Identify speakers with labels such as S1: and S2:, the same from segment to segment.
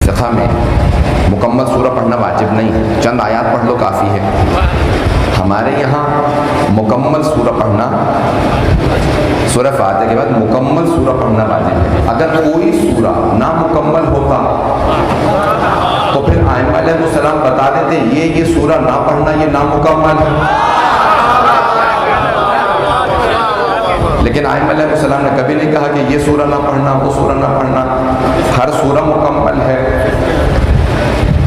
S1: فقہ میں مکمل سورہ پڑھنا واجب نہیں ہے، چند آیات پڑھ لو کافی ہے۔ ہمارے یہاں مکمل سورہ پڑھنا، سورہ فاتحہ کے بعد مکمل سورہ پڑھنا واجب ہے۔ اگر کوئی سورہ نامکمل ہوتا تو پھر ائمہ علیہ السلام بتا دیتے یہ سورہ نہ پڑھنا، یہ نامکمل ہے۔ لیکن ائمہ علیہ السلام نے کبھی نہیں کہا کہ یہ سورہ نہ پڑھنا، وہ سورہ نہ پڑھنا، ہر سورہ مکمل ہے۔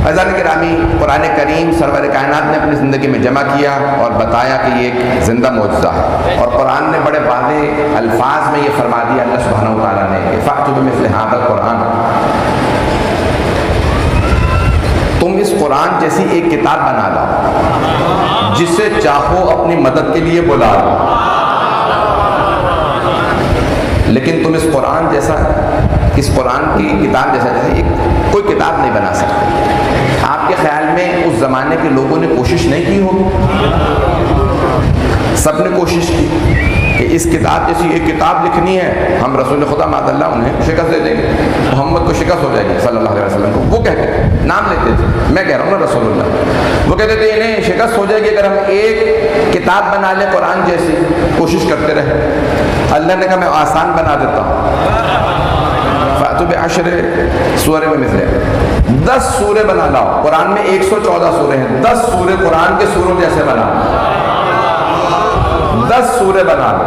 S1: عزیزان گرامی، قرآن کریم سرور کائنات نے اپنی زندگی میں جمع کیا اور بتایا کہ یہ ایک زندہ معجزہ ہے، اور قرآن نے بڑے واضح الفاظ میں یہ فرما دیا اللہ سبحانہ و تعالیٰ نے کہ فَأْتُوا بِمِثْلِ هَٰذَا الْقُرْآنِ، تم اس قرآن جیسی ایک کتاب بنا لاؤ، جسے چاہو اپنی مدد کے لیے بلا لو، لیکن تم اس قرآن جیسا، اس قرآن کی کتاب جیسا کوئی کتاب نہیں بنا سکتے۔ آپ کے خیال میں اس زمانے کے لوگوں نے کوشش نہیں کی ہوگی؟ سب نے کوشش کی کہ اس کتاب جیسی ایک کتاب لکھنی ہے، ہم رسول خدا معاذ اللہ انہیں شکست دے دیں گے، محمد کو شکست ہو جائے گی صلی اللہ علیہ وسلم کو، وہ کہتے نام لیتے تھے، میں کہہ رہا ہوں نا رسول اللہ، وہ کہتے تھے انہیں شکست ہو جائے گی اگر ہم ایک کتاب بنا لیں قرآن جیسی، کوشش کرتے رہے۔ اللہ نے کہا میں آسان بنا دیتا ہوں، فَأْتُوا بِعَشْرِ سورہ میں مثلے 10 سورے بنا لاؤ، قرآن میں 114 سورے ہیں، 10 سورے قرآن کے سوروں جیسے بنا، 10 سورے بنا لو۔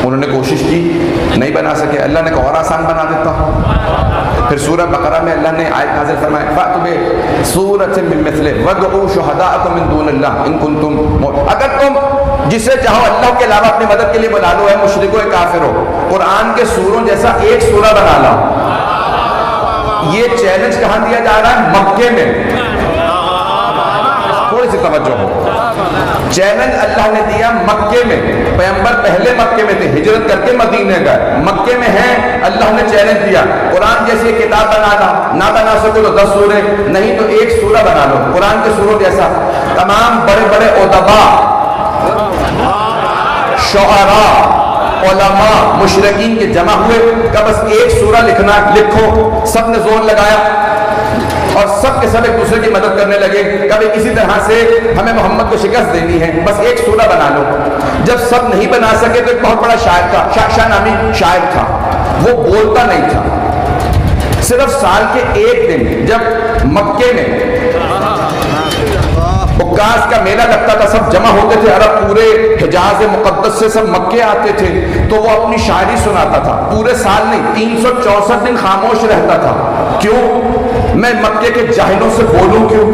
S1: انہوں نے کوشش کی، نہیں بنا سکے، اللہ نے کہا اور آسان بنا دیتا ہوں۔ پھر سورہ بقرہ میں اللہ نے آیت نازل فرمائی فَأْتُوا بِسُورَةٍ مِّن مِّثْلِهِ وَادْعُوا شُهَدَاءَكُم مِّن دُونِ اللَّهِ إِن كُنتُم، اگر تم جسے چاہو اللہ کے علاوہ اپنی مدد کے لیے بلا لو، ہے مشرک و کافر ہو، قرآن کے سوروں جیسا ایک سورہ بنا لاؤ۔ یہ چیلنج کہاں دیا جا رہا ہے؟ مکے میں۔ تھوڑی سی توجہ ہو، چیلنج اللہ نے دیا مکے میں، پیغمبر پہلے مکے میں تھے، ہجرت کر کے مدینے گئے، مکے میں ہیں، اللہ نے چیلنج دیا قرآن جیسی کتاب بنا لا، نہ بنا سکو تو 10 سورے، نہیں تو ایک سورہ بنا لو قرآن کے سوروں جیسا۔ تمام بڑے بڑے ادباء، شعراء، علماء، مشرکین کے جمع ہوئے کہ بس ایک سورہ لکھنا، لکھو، سب نے زور لگایا اور سب کے سب ایک دوسرے کی مدد کرنے لگے، کبھی کسی طرح سے ہمیں محمد کو شکست دینی ہے، بس ایک سورہ بنا لو۔ جب سب نہیں بنا سکے تو ایک بہت بڑا شاعر تھا، شاہ نامی شاعر تھا، وہ بولتا نہیں تھا، صرف سال کے ایک دن جب مکے میں عکاظ کا میلہ لگتا تھا، سب جمع ہوتے تھے، عرب پورے حجاز مقدس سے سب مکے آتے تھے، تو وہ اپنی شاعری سناتا تھا، پورے سال نہیں 364 دن خاموش رہتا تھا۔ کیوں؟ میں مکے کے جاہلوں سے بولوں کیوں؟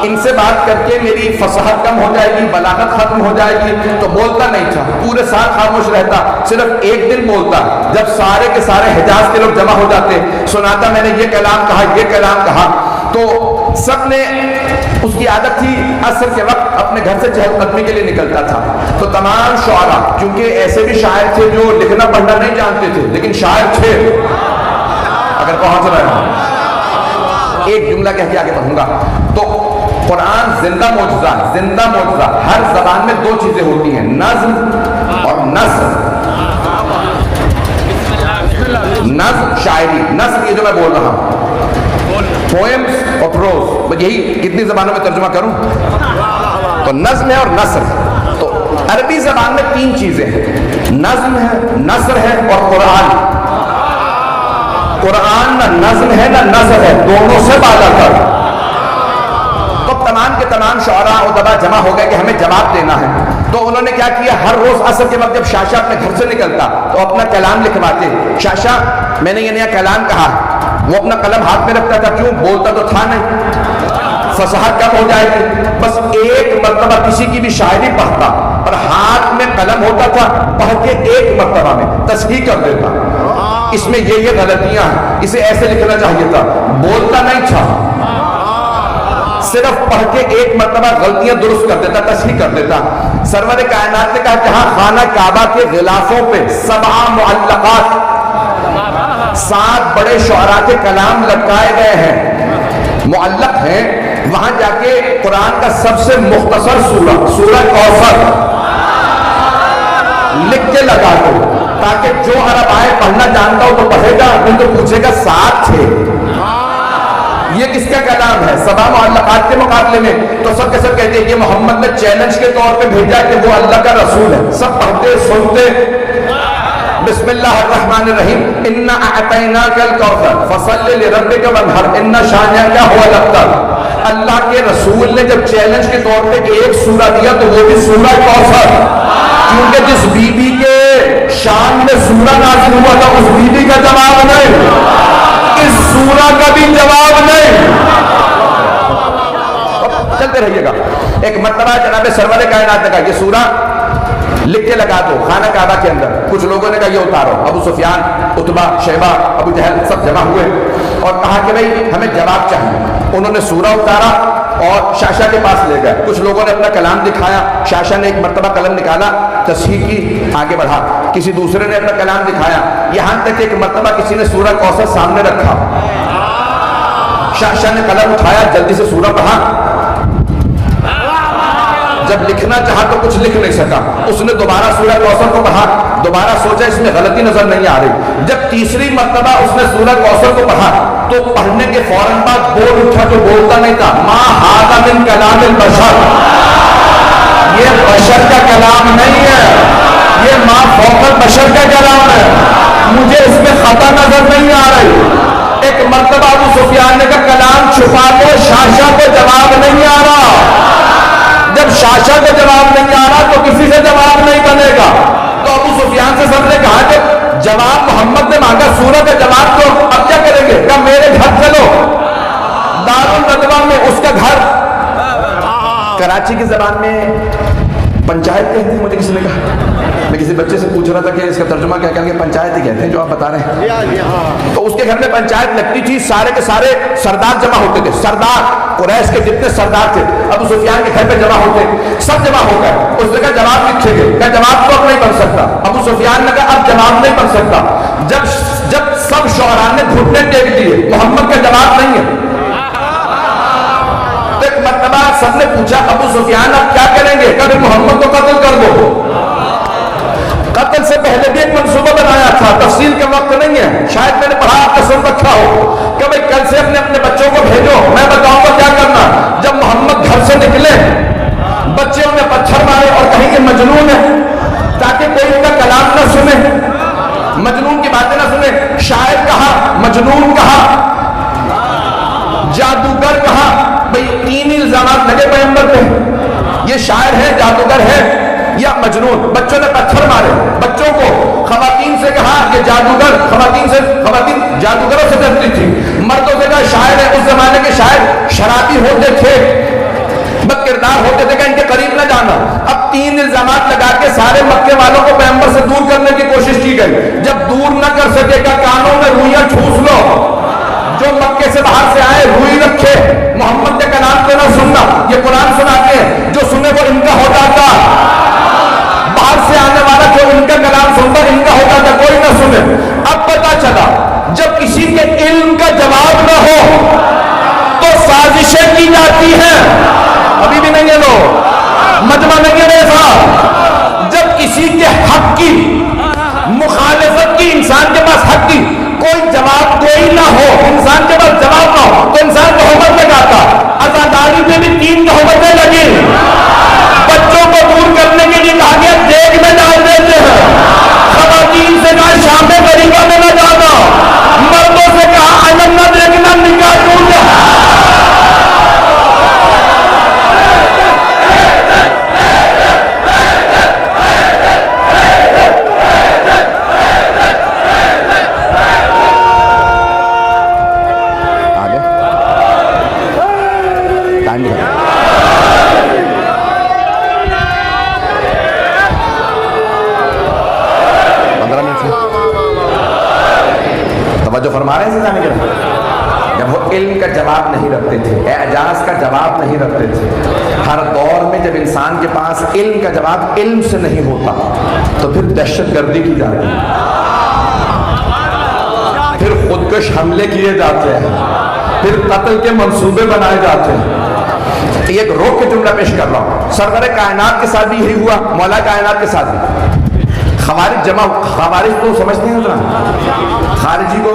S1: ان سے بات کر کے میری فصاحت کم ہو جائے گی، بلاغت ختم ہو جائے گی، تو بولتا نہیں تھا، پورے سال خاموش رہتا، صرف ایک دن بولتا، جب سارے کے سارے حجاز کے لوگ جمع ہو جاتے، سناتا میں نے یہ کلام کہا، یہ کلام کہا، تو سب نے، اس کی عادت تھی عصر کے وقت اپنے گھر سے چہل قدمی کے لیے نکلتا تھا، تو تمام شعراء، کیونکہ ایسے بھی شاعر تھے جو لکھنا پڑھنا نہیں جانتے تھے لیکن شاعر تھے، اگر پہنچ رہے ہوں، ایک جملہ کہہ کے آگے بڑھوں گا، تو قرآن زندہ معجزہ، زندہ معجزہ، ہر زبان میں 2 چیزیں ہوتی ہیں، نظم اور نثر۔ نظم شاعری، نثر یہ جو میں بول رہا ہوں، پوئمز اور پروز، یہی کتنی زبانوں میں ترجمہ کروں؟ تو نظم ہے اور نثر۔ تو عربی زبان میں 3 چیزیں ہیں، نظم ہے، نثر ہے اور قرآن۔ قرآن نہ نظم ہے نہ نثر ہے، دونوں سے بالا کر۔ تو تمام کے تمام شعراء ادباء جمع ہو گئے کہ ہمیں جواب دینا ہے، تو انہوں نے کیا کیا، ہر روز عصر کے وقت جب شاشا اپنے گھر سے نکلتا تو اپنا کلام لکھواتے، شاشا میں نے یہ نیا کلام کہا، وہ اپنا قلم ہاتھ میں رکھتا تھا، کیوں؟ بولتا تو تھا نہیں، فصاحت کم ہو جائے گی، بس ایک مرتبہ کسی کی بھی شاعری پڑھتا اور ہاتھ میں قلم ہوتا تھا، پڑھ کے ایک مرتبہ میں تصحیح کر دیتا، اس میں یہ غلطیاں ہیں، اسے ایسے لکھنا چاہیے تھا، بولتا نہیں تھا، صرف پڑھ کے ایک مرتبہ غلطیاں درست کر دیتا، تصحیح کر دیتا۔ سرور کائنات نے کہا جہاں خانہ کعبہ کے غلافوں پہ 7 معلقات، 7 بڑے شعراء کے کلام لٹکائے گئے ہیں، معلق ہیں، وہاں جا کے قرآن کا سب سے مختصر سورہ، سورہ کوثر لکھ کے لگا دو، تاکہ جو عرب آئے پڑھنا جانتا ہو تو پڑھے گا، نہیں تو پوچھے گا ساتھ تھے یہ کس کا کلام ہے؟ سبا معلقات کے مقابلے میں تو سب کے سب کہتے ہیں یہ محمد نے چیلنج کے طور پہ بھیجا کہ وہ اللہ کا رسول ہے. سب پڑھتے سنتے. بسم اللہ الرحمن الرحیم. انا اعطیناک الکوثر فصل لربک وانحر ان شانئک هو الابتر. اللہ کے رسول نے جب چیلنج کے طور پہ ایک سورہ دیا تو وہ بھی سورہ کوثر، کیونکہ جس بی بی کے شان میں سورہ نازل ہوا تھا اس بی بی کا جواب نہیں، اس سورہ کا بھی جواب نہیں. چلتے رہیے گا. ایک مرتبہ جناب سرور کائنات نے کہا یہ سورہ لکھ کے لگا دو خانہ کعبہ کے اندر. کچھ لوگوں نے کہا یہ اتارو. ابو سفیان، عتبہ، شیبہ، ابو جہل سب جمع ہوئے اور کہا کہ بھئی ہمیں جواب چاہیے. انہوں نے سورہ اتارا اور شاشا کے پاس لے گئے. کچھ لوگوں نے اپنا کلام دکھایا. شاشا نے ایک مرتبہ قلم نکالا، تصحیح کی، آگے بڑھا. کسی دوسرے نے اپنا کلام دکھایا، یہاں تک کہ ایک مرتبہ کسی نے سورہ کوثر سامنے رکھا. شاشا نے قلم اٹھایا، جلدی سے سورہ پڑھا. جب لکھنا چاہا تو کچھ لکھ نہیں سکا. اس نے دوبارہ سورہ کوثر کو پڑھا. دوبارہ سوچا اس میں غلطی نظر نہیں آ رہی. جب تیسری مرتبہ اس نے سورہ کوثر کو پڑھا تو پڑھنے کے فوراً بعد بول اٹھا جو بولتا نہیں تھا، ما ھذا من کلام البشر. یہ بشر کا کلام نہیں ہے، یہ ما فوق البشر کا کلام ہے. مجھے اس میں خطا نظر نہیں آ رہی. ایک مرتبہ ابو سفیان نے کہا کلام چھپا دو، شاشا کو جواب نہیں آ رہا. جب شاشا کو جواب نہیں آ رہا تو کسی سے جواب نہیں بنے گا. تو ابو سفیان سے سب نے کہا کہ جواب محمد نے مانگا، سورہ کا جواب تو اب کیا کریں گے؟ کہا میرے گھر چلو. دارالندوا میں اس کا گھر. کراچی کی زبان میں پنچایت کہتے ہیں. مجھے کسی نے کہا، میں کسی بچے سے پوچھ رہا تھا کہ اس کا ترجمہ کیا کہیں گے؟ پنچایت ہی کہتے ہیں جو آپ بتا رہے ہیں. تو اس کے گھر میں پنچایت لگتی تھی. سارے کے سارے سردار جمع ہوتے تھے. سردار قریش کے جتنے سردار تھے ابو سفیان کے گھر پہ جمع ہوتے، سب جمع ہو گئے. اس نے کہا جواب لکھے گے. کہا جواب تو اب نہیں بن سکتا. ابو سفیان نے کہا اب جواب نہیں بن سکتا. جب سب شعراء نے گھٹنے ٹیک دیے، محمد کا جواب نہیں ہے. تو ایک مرتبہ سب نے پوچھا ابو سفیان اب کیا کریں گے؟ کہ محمد کو قتل کر دو. قتل سے پہلے بھی ایک منصوبہ بنایا تھا، تفصیل کا وقت نہیں ہے، شاید میں نے پڑھا آپ کا سن رکھا ہو کہ بھئی کل سے اپنے بچوں کو بھیجو، میں بتاؤں گا کیا کرنا. جب محمد گھر سے نکلے بچے انہیں پتھر مارے اور کہیں کہ مجنون ہے، تاکہ کوئی ان کا کلام نہ سنے، مجنون کی باتیں نہ سنے. شاعر کہا، مجنون کہا، جادوگر کہا. بھئی تین الزامات لگے پیغمبر پہ، یہ شاعر ہے، جادوگر ہے یا مجنون. بچوں نے پتھر مارے. بچوں کو خواتین سے کہا کہ جادوگر، خواتین جادوگروں سے ڈرتی تھی. مردوں سے کہا شاعر ہے. اس زمانے کے شاعر شرابی ہوتے تھے، بد کردار ہوتے تھے کہ ان کے قریب نہ جانا. اب تین الزامات لگا کے سارے مکے والوں کو پیغمبر سے دور کرنے کی کوشش کی گئی. جب دور نہ کر سکے گا کانوں میں روئیاں ٹھوس لو. جو مکے سے باہر سے آئے روئی رکھے، محمد کے کلام کو نہ سننا. یہ قرآن سناتے ہیں، جو سنے وہ ان کا ہو جاتا. باہر سے آنے والا جو ان کا کلام سنتا ان کا ہوتا تھا، کوئی نہ سنے. اب پتا چلا جب کسی کے علم کا جواب نہ ہو تو سازشیں کی جاتی ہیں. ابھی بھی نہیں ہے لوگ، مجمع نہیں ہے ایسا. جب کسی کے حق کی مخالفت کی، انسان کے پاس حق کی کوئی جواب کوئی نہ ہو، انسان کے پاس جواب نہ ہو تو انسان تہمت لگاتا. عزاداری میں بھی 3 تہمتیں لگی. بچوں کو دور کرنے کے لیے کہا گیا دیگ میں ڈال دیتے ہیں. خواتین سے کہا شام غریبہ میں نہ جانا. مردوں سے کہا علم نہ دیکھنا، نکاح ٹوٹ جائے. فرما رہے ہیں جب وہ علم کا جواب نہیں رکھتے تھے، اعجاز کا جواب نہیں رکھتے تھے. ہر دور میں جب انسان کے پاس علم کا جواب علم سے نہیں ہوتا تو پھر دہشت گردی کی جاتی ہے، پھر خودکش حملے کیے جاتے ہیں، پھر قتل کے منصوبے بنائے جاتے ہیں. ایک روک کے جملہ پیش کر رہا ہوں. سرور کائنات کے ساتھ بھی یہی ہوا، مولا کائنات کے ساتھ بھی. خوارج جمع، خوارج تو سمجھتے ہیں اتنا، خارجی کو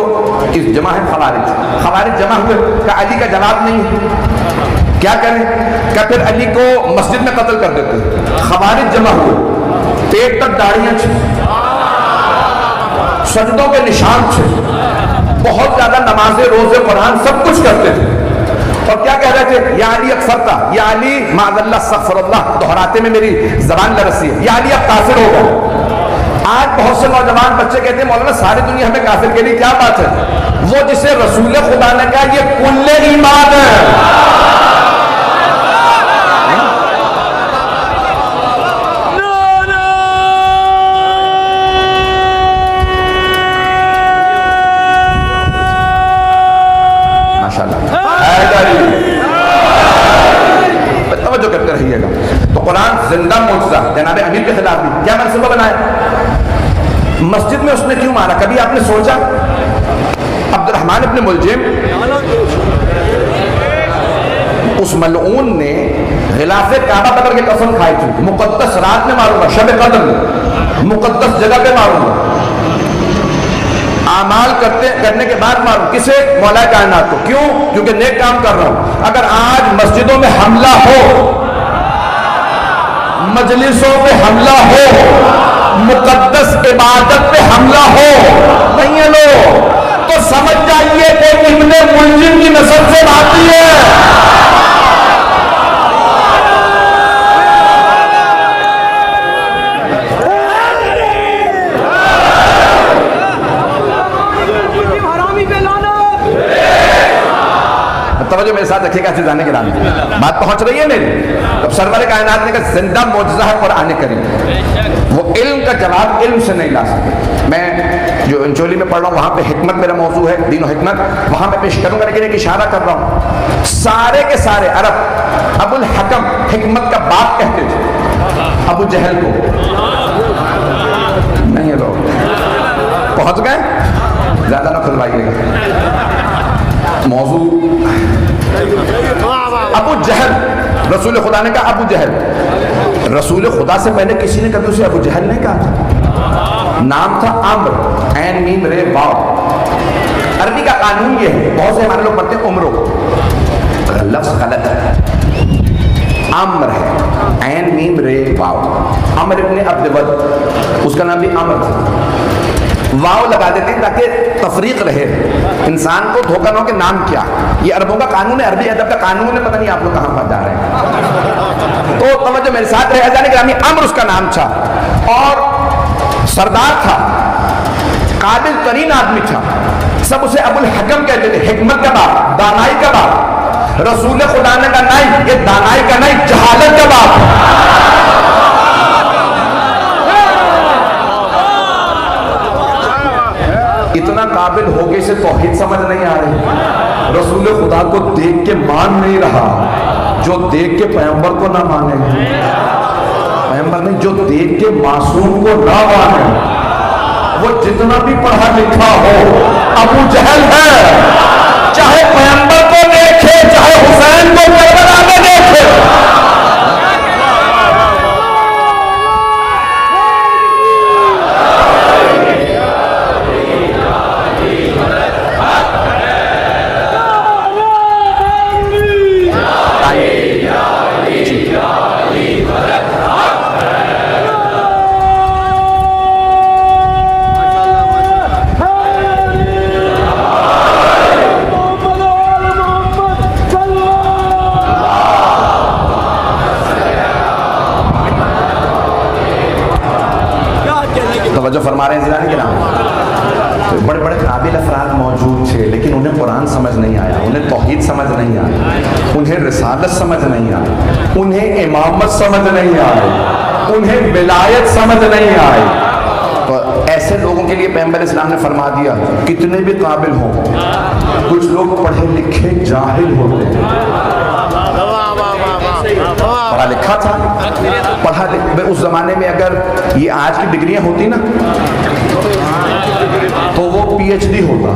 S1: اس جمع ہے خوارج، خوارج جمع ہوئے کہ علی کا جواب نہیں ہے، کیا کریں کہ پھر علی کو مسجد میں قتل کر دیتے، خوارج جمع ہوئے، پیٹ تک داڑیاں چھے، سجدوں کے نشان چھے، بہت زیادہ نمازیں روزے قرآن سب کچھ کرتے تھے، اور کیا کہہ رہے تھے، یا علی اکفرتا، یا علی معاذ اللہ استغفر اللہ، دہراتے میں میری زبان لرسی ہے، یا علی اب کافر ہوگا۔ آج بہت سے نوجوان بچے کہتے ہیں مولانا ساری دنیا ہمیں کافر کے لیے، کیا بات ہے، وہ جسے رسول خدا نے کہا یہ کل ایمان ہے، توجہ کرتے رہیے گا۔ تو قرآن زندہ معجزہ، جناب امیر کے خلاف بھی کیا منصوبہ بنایا، مسجد میں اس نے کیوں مارا، کبھی آپ نے سوچا؟ عبد الرحمن ابن ملجم، اس ملعون نے غلاف کعبہ پکڑ کے قسم کھائی تھی مقدس رات میں ماروں گا، شب قدر میں مقدس جگہ پہ ماروں گا، اعمال کرنے کے بعد ماروں، کسے؟ مولا کائنات کو، کیوں؟ کیونکہ نیک کام کر رہا ہوں۔ اگر آج مسجدوں میں حملہ ہو، مجلسوں پہ حملہ ہو، مقدس عبادت پہ حملہ ہو، نہیں ہے لو، تو سمجھ جائیے کہ ابن ملجم کی نسل سے بھاگتی ہے۔ توجہ میرے ساتھ رکھیے گا جانے کے نام بات پہنچ رہی ہے میری؟ اب سرور کائنات نے کہا زندہ معجزہ ہے قرآن کریم، وہ علم کا جواب علم سے نہیں لا سکتے۔ میں جو انچولی میں پڑھ رہا ہوں وہاں پہ حکمت میرا موضوع ہے، دین و حکمت، وہاں میں پیش کروں گا، لیکن ایک اشارہ کر رہا ہوں، سارے کے سارے عرب ابو الحکم حکمت کا باپ کہتے تھے ابو جہل کو، نہیں لوگ پہنچ گئے، زیادہ نہ کھلوائیے گا موضوع۔ ابو جہل، رسول خدا نے کہا ابو جہل، رسول خدا سے پہلے کسی نے کبھی اسے ابو جہل نہیں کہا تھا، نام تھا عمرو، عین میم رے واو۔ عربی کا قانون یہ ہے، بہت سے ہمارے لوگ پڑھتے ہیں عمرو، لفظ غلط ہے، عمر ہے، عین میم رے واو، عمر ابن عبد ود، اس کا نام بھی عمر تھا، واو لگا دیتے ہیں تاکہ تفریق رہے، انسان کو دھوکہ نہ ہو کہ نام کیا۔ یہ عربوں کا قانون ہے، عربی ادب کا قانون ہے، پتہ نہیں آپ لوگ کہاں پر جا رہے ہیں۔ تو توجہ میرے ساتھ رہے، جانے گرامی عمرو اس کا نام تھا، اور سردار تھا، قابل ترین آدمی تھا، سب اسے ابو الحکم کہتے تھے، حکمت کا باپ، دانائی کا باپ۔ رسول خدا نے کہا نہیں، یہ دانائی کا نہیں، جہالت کا باپ۔ اتنا قابل ہو کے اسے توحید سمجھ نہیں آ رہی، رسول خدا کو دیکھ کے مان نہیں رہا، جو دیکھ کے پیغمبر کو نہ مانے، پیغمبر نہیں، جو دیکھ کے معصوم کو نہ مانے، وہ جتنا بھی پڑھا لکھا ہو ابو جہل ہے، چاہے پیغمبر کو دیکھے، چاہے حسین کو کربلا میں دیکھے۔ توجہ فرما رہے ہیں زیادہ کے نام، بڑے بڑے قابل افراد موجود تھے، لیکن انہیں قرآن سمجھ نہیں آیا، انہیں توحید سمجھ نہیں آئی، انہیں رسالت سمجھ نہیں آئی، انہیں امامت سمجھ نہیں آئی، انہیں ولایت سمجھ نہیں آئی۔ تو ایسے لوگوں کے لیے پیغمبر اسلام نے فرما دیا کتنے بھی قابل ہوں، کچھ لوگ پڑھے لکھے جاہل ہوتے ہیں، پڑھا لکھا تھا، پڑھا اس زمانے میں اگر یہ آج کی ڈگریاں ہوتی نا تو وہ پی ایچ ڈی ہوتا،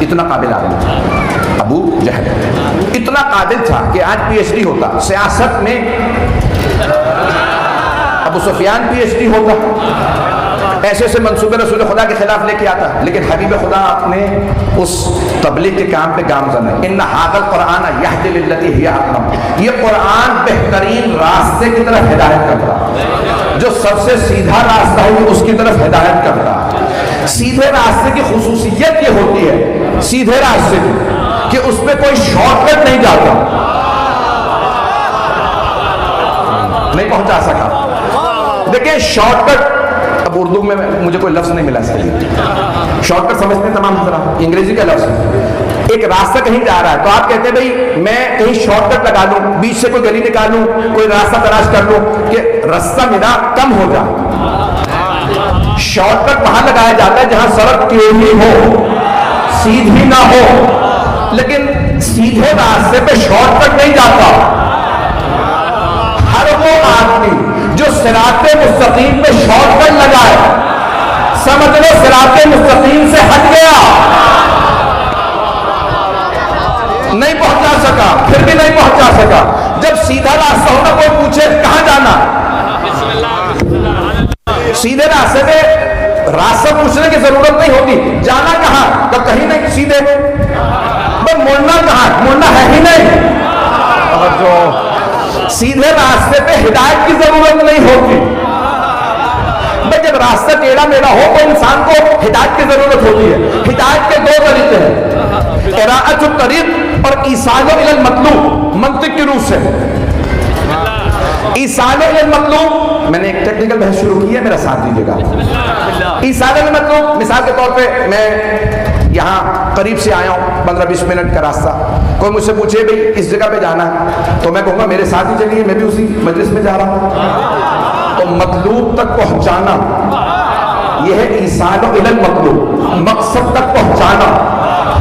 S1: اتنا قابل آدمی تھا ابو جہل، اتنا قابل تھا کہ آج پی ایچ ڈی ہوتا، سیاست میں ابو سفیان PhD ہوتا، ایسے ایسے منصوبے رسول خدا کے خلاف لے کے آتا، لیکن حبیب خدا نے اس تبلیغ کے کام پہ گامزن ہے. ان ھذا القرآن یہدی للتی ہی اقوم، یہ قرآن بہترین راستے کی طرف ہدایت کرتا ہے، جو سب سے سیدھا راستہ ہے اس کی طرف ہدایت کرتا ہے. سیدھے راستے کی خصوصیت یہ ہوتی ہے، سیدھے راستے کی، کہ اس میں کوئی شارٹ کٹ نہیں جاتا، نہیں پہنچا سکا. دیکھیں شارٹ کٹ، اب اردو میں مجھے کوئی لفظ نہیں ملا اس کے لیے. شارٹ کٹ سمجھتے ہیں تمام حضرات، انگریزی کا لفظ ہے. ایک راستہ کہیں جا رہا ہے تو آپ کہتے ہیں بھائی میں کہیں شارٹ کٹ لگا لوں، بیچ سے کوئی گلی نکالوں، کوئی راستہ تلاش کر لوں کہ راستہ میرا کم ہو جائے. شارٹ کٹ وہاں لگایا جاتا ہے جہاں سڑک ٹیڑھی ہو، سیدھی نہ ہو. لیکن سیدھے راستے پہ شارٹ کٹ نہیں جاتا. ہر وہ آدمی جو صراط مستقیم پہ شارٹ کٹ لگائے، سمجھ لو صراط مستقیم سے ہٹ گیا، نہیں پہنچا سکا، پھر بھی نہیں پہنچا سکا. جب سیدھا راستہ ہونا، کوئی پوچھے کہاں جانا، سیدھے راستے پہ راستہ پوچھنے کی ضرورت نہیں ہوتی. جانا کہاں، تو کہیں نہیں، سیدھے. مڑنا کہاں، مڑنا ہے ہی نہیں. اور جو سیدھے راستے پہ ہدایت کی ضرورت نہیں ہوتی. جب راستہ ٹیڑھا میڑھا ہو تو انسان کو ہدایت کی ضرورت ہوتی ہے. ہدایت کے دو طریقے ہیں، اراءۃ الطریق اور ایصال الی المطلوب. منطق کی روح سے ایصال الی المطلوب، میں نے ایک ٹیکنیکل بحث شروع کی ہے، میرا ساتھ دیجیے گا. ایصال الی المطلوب، مثال کے طور پہ میں یہاں قریب سے آیا ہوں، 15-20 منٹ کا راستہ. کوئی مجھ سے پوچھے بھئی اس جگہ پہ جانا ہے، تو میں کہوں گا میرے ساتھ ہی چلیے، میں بھی اسی مجلس میں جا رہا ہوں. تو مطلوب تک پہنچانا یہ ہے ایصال الی المطلوب، مقصد تک پہنچانا،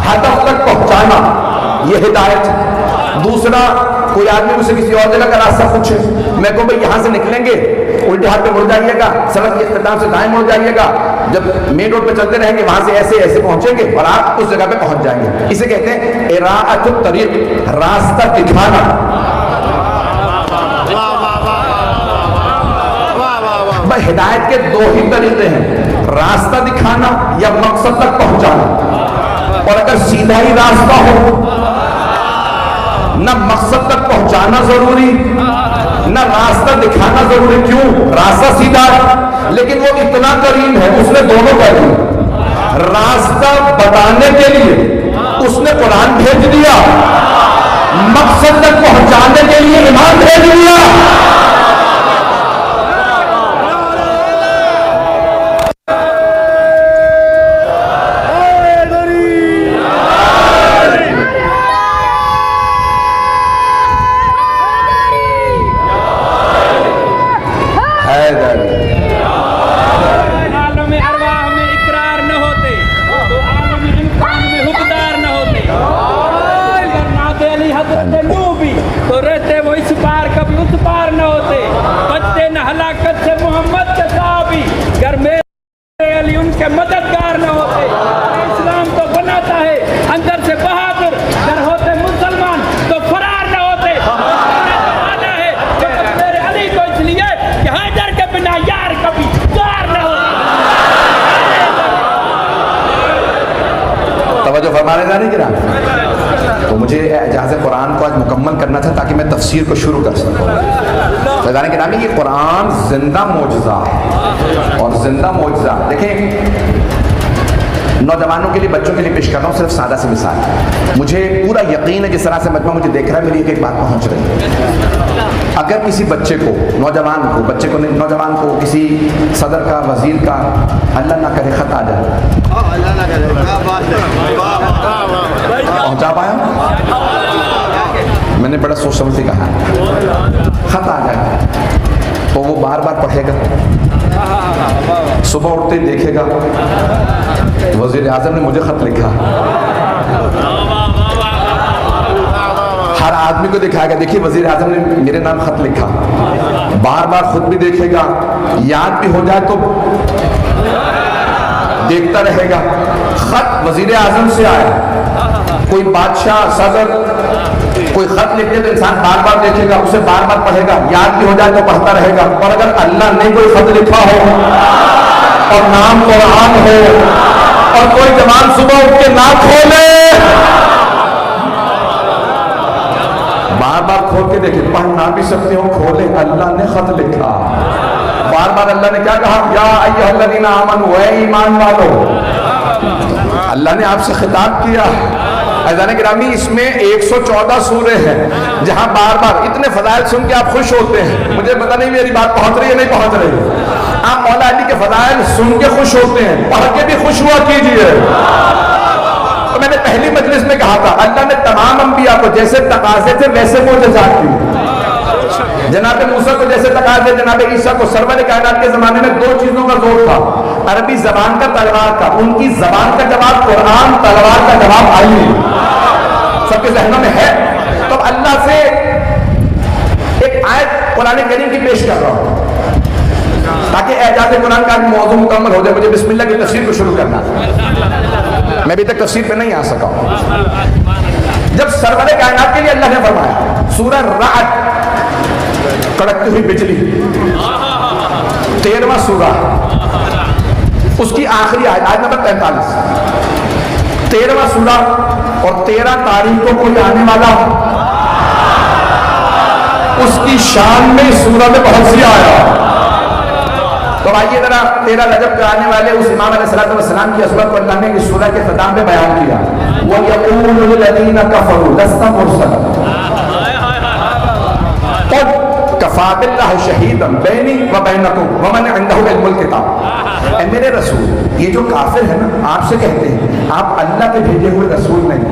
S1: ہدف تک پہنچانا، یہ ہدایت. دوسرا، کوئی آدمی مجھ سے کسی اور جگہ کا راستہ پوچھے، میں کہوں بھئی یہاں سے نکلیں گے، الٹے ہاتھ پہ مڑ جائیے گا، سڑک کے اختتام سے دائیں مڑ جائیے گا، جب مین روڈ پہ چلتے رہیں گے وہاں سے ایسے ایسے پہنچیں گے اور آپ اس جگہ پہ پہنچ جائیں گے. اسے کہتے ہیں اراءۃ الطریق، راستہ دکھانا. بھائی ہدایت کے دو ہی طریقے ہیں، راستہ دکھانا یا مقصد تک پہنچانا. اور اگر سیدھا ہی راستہ ہو، نہ مقصد تک پہنچانا ضروری نہ راستہ دکھانا ضروری. کیوں؟ راستہ سیدھا ہے لیکن وہ اتنا کریم ہے، اس نے دونوں کر دی. راستہ بتانے کے لیے اس نے قرآن بھیج دیا، مقصد تک پہنچانے کے لیے ایمان بھیج دیا.
S2: مددگار نہ ہوتے. اسلام تو بناتا ہے اندر سے بہادر، اگر ہوتے مسلمان تو فرار نہ ہوتے. ہے میرے علی کو اس لیے کہ حیدر کے بنا یار کبھی یار نہ ہوتے.
S1: توجہ فرمانے جانے کی رہا. تو مجھے اعجاز قرآن کو آج مکمل کرنا تھا تاکہ میں تفسیر کو شروع کر سکوں. فیضان کے نامی یہ قرآن زندہ معجزہ اور زندہ معجزہ. دیکھیں نوجوانوں کے لیے، بچوں کے لیے پیش کر رہا ہوں صرف سادہ سی مثال. مجھے پورا یقین ہے جس طرح سے مجمع مجھے دیکھ رہا ہے میری ایک بات پہنچ رہی ہے. اگر کسی بچے کو، نوجوان کو کسی صدر کا، وزیر کا اللہ نہ کرے خط آ جائے، پہنچا پایا؟ میں نے بڑا سوچ سمجھ کے کہا، خط آ جائے تو وہ بار بار پڑھے گا، صبح اٹھتے دیکھے گا وزیر اعظم نے مجھے خط لکھا. ہر آدمی کو دکھائے گا دیکھیے وزیر اعظم نے میرے نام خط لکھا. بار بار خود بھی دیکھے گا، یاد بھی ہو جائے تو دیکھتا رہے گا. خط وزیر اعظم سے آیا، کوئی بادشاہ، صدر کوئی خط لکھ دے تو انسان بار بار دیکھے گا، اسے بار بار پڑھے گا، یاد بھی ہو جائے تو پڑھتا رہے گا. اور اگر اللہ نے کوئی خط لکھا ہو اور نام قرآن ہو اور کوئی جوان صبح اٹھ کے نہ کھولے، بار بار کھول کے دیکھیں، پڑھ نہ بھی سکتے ہو، کھولے، اللہ نے خط لکھا. بار بار اللہ نے کیا کہا؟ یا ایھا الذین آمنوا، اے ایمان والو. اللہ نے آپ سے خطاب کیا. عزیزان گرامی، اس میں 114 سورے ہیں جہاں بار بار اتنے فضائل سن کے آپ خوش ہوتے ہیں. مجھے پتہ نہیں میری بات پہنچ رہی ہے نہیں پہنچ رہی. آپ مولا علی کے فضائل سن کے خوش ہوتے ہیں، پڑھ کے بھی خوش ہوا کیجئے. تو میں نے پہلی مجلس میں کہا تھا اللہ نے تمام انبیاء کو جیسے تقاضے تھے ویسے معجزات دی. جناب موسیٰ کو جیسے تقاضے، جناب عیسیٰ کو. سرور کائنات کے زمانے میں دو چیزوں کا زور تھا، عربی زبان کا، تلوار کا. ان کی زبان کا جواب قرآن، تلوار کا جواب آئی. سب کے ذہنوں میں ہے. تو اللہ سے ایک آیت قرآن کریم کی پیش کر رہا ہوں تاکہ اعجاز قرآن کا موضوع مکمل ہو جائے. مجھے بسم اللہ کی تفسیر کو شروع کرنا، میں ابھی تک تفسیر پہ نہیں آ سکا ہوں. جب سرور کائنات کے لیے اللہ نے فرمایا سورہ رعد، کڑکتی ہوئی بجلی، 13واں سورہ، اس کی آخری آیت نمبر 43، 13واں سورہ اور 13 تاریخ کو کوئی آنے والا اس کی شان میں اس سورہ میں بہت سی آیا. تو آئیے ذرا 13 رجب کا آنے والے اس امام علیہ السلام کی عظمت کو اللہ نے اس سورہ کے ختام میں بیان کیا. وَيَقُولُ الَّذِينَ كَفَرُوا لَسْتَ مُرْسَلًا قُلْ كَفَىٰ بِاللَّهِ شَهِيدًا بَيْنِي وَبَيْنَكُمْ وَمَنْ عِندَهُ عِلْمُ الْكِتَابِ. اے میرے رسول، یہ جو کافر ہیں نا آپ سے کہتے ہیں آپ اللہ کے بھیجے ہوئے رسول نہیں.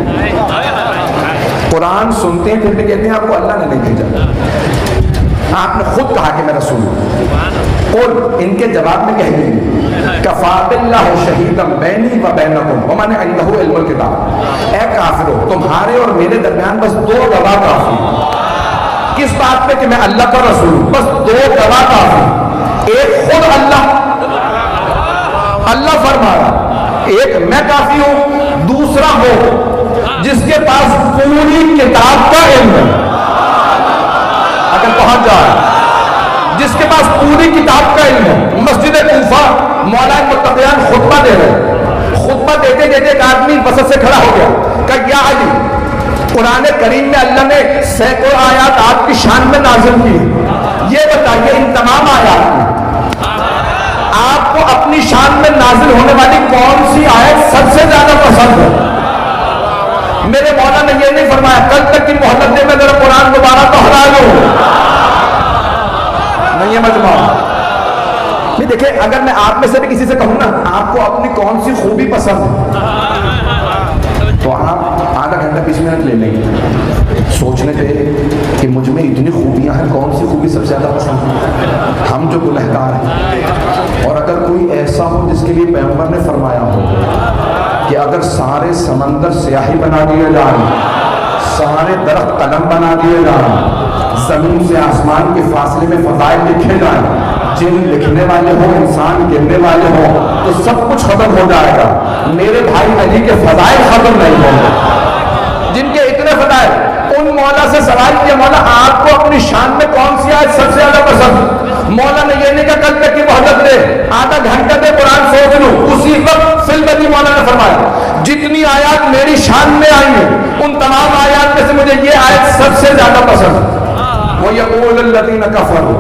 S1: قرآن سنتے ہیں پھر بھی کہتے ہیں آپ کو اللہ نے نہیں بھیجا. آپ نے خود کہا کہ میں رسول ہوں. اور ان کے جواب میں کہہ دیجیے کفا باللہ شہیدا بینی و بینکم ومن عنده علم الکتاب. اے کافرو، تمہارے اور میرے درمیان بس 2 گواہ کافی. کس بات پہ؟ کہ میں اللہ کا رسول ہوں. بس 2 گواہ کافی. ایک خود اللہ فرما رہا، ایک میں کافی ہوں. دوسرا وہ جس کے پاس پوری کتاب کا علم ہے. اگر پہنچ جائے جس کے پاس پوری کتاب کا علم ہے. مسجد کوفہ مولا متقیان خطبہ دے رہے، خطبہ دیتے دیتے ایک آدمی وسط سے کھڑا ہو گیا، کہا یا علی، قرآن کریم میں اللہ نے سینکڑوں آیات آپ کی شان میں نازل کی، یہ بتائیے ان تمام آیات میں آپ کو اپنی شان میں نازل ہونے والی کون سی آیت سب سے زیادہ پسند ہے؟ میرے مولا نے یہ نہیں فرمایا کل تک کی مہلت دے میں ذرا قرآن دوبارہ دہرا لوں. نہیں ہے مجموعہ. نہیں دیکھیں، اگر میں آپ میں سے بھی کسی سے کہوں نا آپ کو اپنی کون سی خوبی پسند ہے تو آپ آدھا گھنٹہ 20 منٹ لے لیں گے سوچنے پہ کہ مجھ میں اتنی خوبیاں ہیں، کون سی خوبی سب سے زیادہ پسند ہے. ہم جو گنہگار ہیں، اور اگر کوئی ایسا ہو جس کے لیے پیغمبر نے فرمایا ہو کہ اگر سارے سمندر سیاہی بنا دیے جائیں، سارے درخت قلم بنا دیے جائیں، زمین سے آسمان کے فاصلے میں فضائل لکھے جائیں، جن لکھنے والے ہوں، انسان گننے والے ہوں، تو سب کچھ ختم ہو جائے گا. میرے بھائی علی کے فضائل ختم نہیں ہوں گے. جن کے اتنے فضائل، ان مولا سے سوال کیا مولا آپ کو اپنی شان میں کون سی آیت سب سے زیادہ پسند؟ مولا نے یہ نہیں کہا کل تک کی مہلت دے، آدھا گھنٹہ دے قرآن سوچ لوں. اسی وقت فلبتی مولا نے فرمایا جتنی آیات میری شان میں آئی ہیں ان تمام آیات میں سے مجھے یہ آیت سب سے زیادہ پسند. وَيَقُولُ الَّذِينَ كَفَرُوا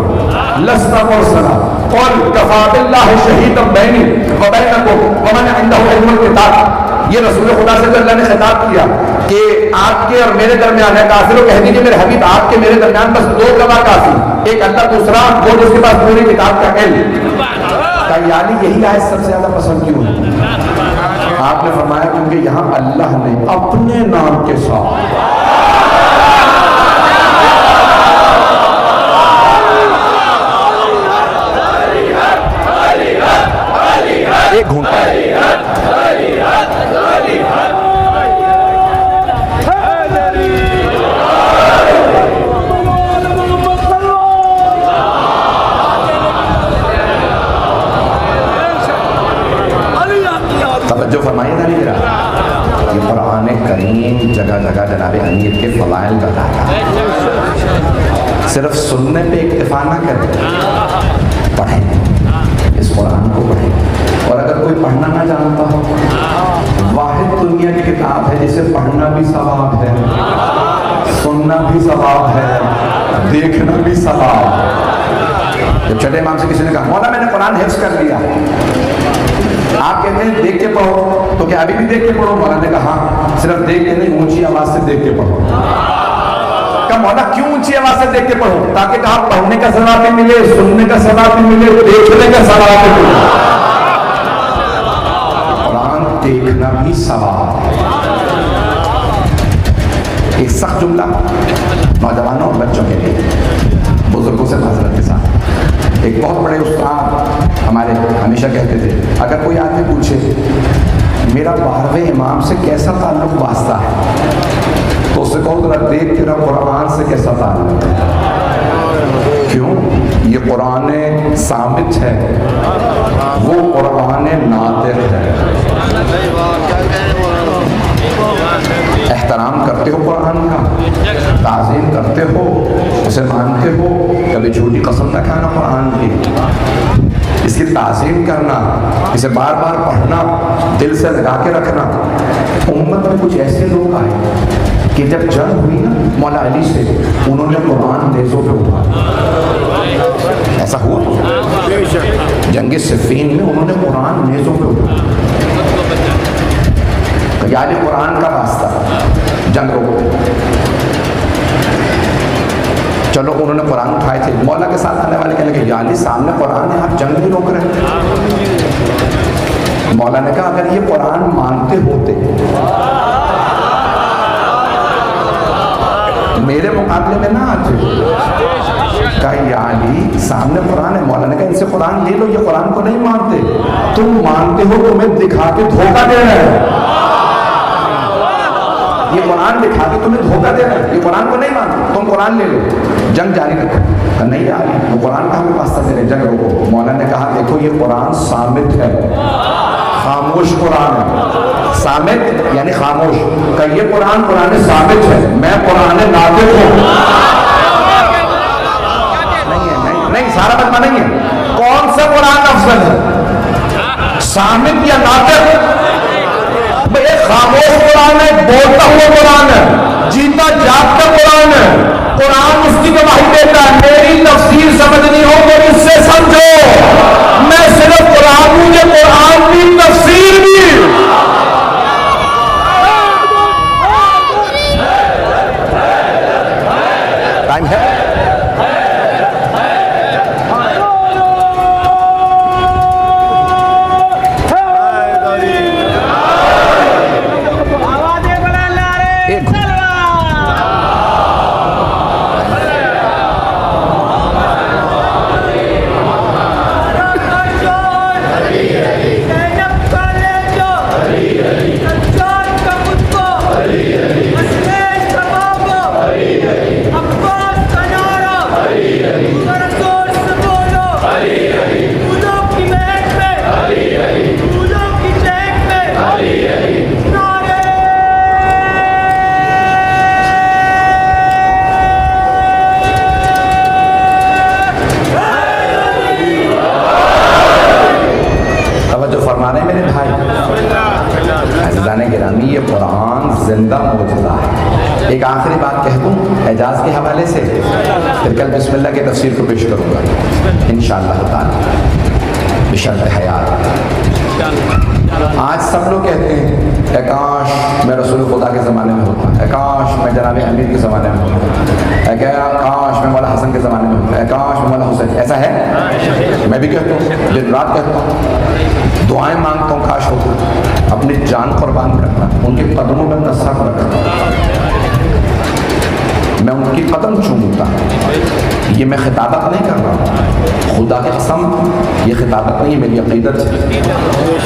S1: لَسْتَ مُرْسَلًا قُلْ كَفَىٰ بِاللَّهِ شَهِيدًا بَيْنِي وَبَيْنَكُمْ وَمَنْ عِندَهُ عِلْمُ الْكِتَابِ. یہ رسول خدا سے اللہ نے خطاب کیا کہ آپ کے اور میرے درمیان ہے. کافروں کہہ دیجیے میرے حبیب آپ کے میرے درمیان بس 2 گواہ کافی، ایک اللہ، دوسرا وہ جس کے پاس پوری کتاب کا علم. یعنی یہی آیت سب سے زیادہ پسند کیوں ہے؟ آپ نے فرمایا کیونکہ یہاں اللہ نے اپنے نام کے ساتھ ایک گھونٹ توجہ فرمائیے گا نہیں میرا. یہ قرآن کریم جگہ جگہ جناب امیر کے فضائل بتاتا ہے. صرف سننے پہ اکتفا نہ کریں، پڑھیں، اس قرآن کو پڑھیں. اور اگر کوئی پڑھنا نہ جانتا ہو، واحد دنیا کی کتاب ہے جسے پڑھنا بھی ثواب ہے، سننا بھی ثواب ہے، دیکھنا بھی ثواب ہے. جب چھٹے امام سے کسی نے کہا مولا میں نے قرآن حفظ کر لیا، آپ کہتے ہیں دیکھ کے پڑھو، تو کیا ابھی بھی دیکھ کے پڑھو؟ مولا نے کہا ہاں، صرف دیکھ کے نہیں، اونچی آواز سے دیکھ کے پڑھو. کہا مولا کیوں اونچی آواز سے دیکھ کے پڑھو؟ تاکہ کہا پڑھنے کا ثواب بھی ملے، سننے کا ثواب بھی ملے، دیکھنے کا ثواب بھی ملے. قرآن دیکھنا بھی ثواب ہے. ایک سخت جملہ نوجوانوں اور بچوں کے لیے، بزرگوں سے معذرت کے ساتھ. ایک بہت بڑے استاد ہمارے ہمیشہ کہتے تھے اگر کوئی آدمی پوچھے میرا 12ویں امام سے کیسا تعلق واسطہ ہے، تو اس سے کہو ذرا دیکھ تیرا قرآن سے کیسا تعلق ہے. کیوں؟ یہ قرآن ثابت ہے، وہ قرآن ناطق ہے. احترام کرتے ہو قرآن کا، تعظیم کرتے ہو، اسے مانتے ہو، کبھی جھوٹی قسم نہ کھانا قرآن کی، اس کی تعظیم کرنا، اسے بار بار پڑھنا، دل سے لگا کے رکھنا. امت میں کچھ ایسے لوگ آئے کہ جب جنگ ہوئی نا مولا علی سے، انہوں نے قرآن نیزوں پہ اٹھایا. ایسا ہوا جنگ صفین میں انہوں نے قرآن نیزوں پہ اٹھایا. یعنی قرآن کا واسطہ جنگ روکو. چلو انہوں نے قرآن اٹھائے تھے، مولا کے ساتھ آنے والے کہنے لگے یعنی سامنے قرآن ہے آپ جنگ بھی روک رہے ہیں. مولا نے کہا اگر یہ قرآن مانتے ہوتے میرے مقابلے میں نہ آتے. کہا یعنی سامنے قرآن ہے. مولا نے کہا ان سے قرآن لے لو، یہ قرآن کو نہیں مانتے، تم مانتے ہو، تمہیں دکھا کے دھوکہ دے رہے ہیں. یہ قرآن دکھا کے تمہیں دھوکہ دے رہا ہے، یہ قرآن کو نہیں مانتے، تم قرآن لے لو، جنگ جاری رکھو. نہیں آ رہی وہ قرآن کا ہمیں واسطہ دے رہے، جنگ روکو. مولا نے کہا دیکھو یہ قرآن صامت ہے، خاموش قرآن ہے. صامت یعنی خاموش. کہ یہ قرآن صامت ہے، میں قرآن ناطق ہوں. نہیں سارا مجمع نہیں ہے. کون سا قرآن افضل ہے، صامت یا ناطق؟ ایک خاموش قرآن ہے، بولتا ہوا قرآن ہے، جیتا جاگتا قرآن ہے. قرآن اس کی گواہی دیتا ہے. میری تفسیر سمجھنی ہو تو اس سے سمجھو، میں صرف قرآن ہوں، یہ قرآن کی تفسیر بھی. ٹائم ہے. یہ قرآن زندہ معجزہ ہے. ایک آخری بات کہہ دوں اعجاز کے حوالے سے، پھر کل بسم اللہ کی تفسیر کو پیش کروں گا انشاءاللہ تعالی بشرط حیات. آج سب لوگ کہتے ہیں اے کاش میں رسول خدا کے زمانے میں ہوتا، اے کاش میں جناب امیر کے زمانے میں ہوتا، اے کاش میں مولا حسن کے زمانے میں ہوتا، اے کاش میں مولا حسین. ایسا ہے؟ میں بھی کہتا ہوں، دن رات کہتا ہوں، دعائیں مانگتا ہوں کاش ہوتا. اپنی جان قربان کرتا، ان کے قدموں میں نثر رکھتا، میں ان کی قدم چومتا. یہ میں خطابت نہیں کر رہا ہوں، خدا کی قسم یہ خطابت نہیں ہے، میری عقیدت ہے.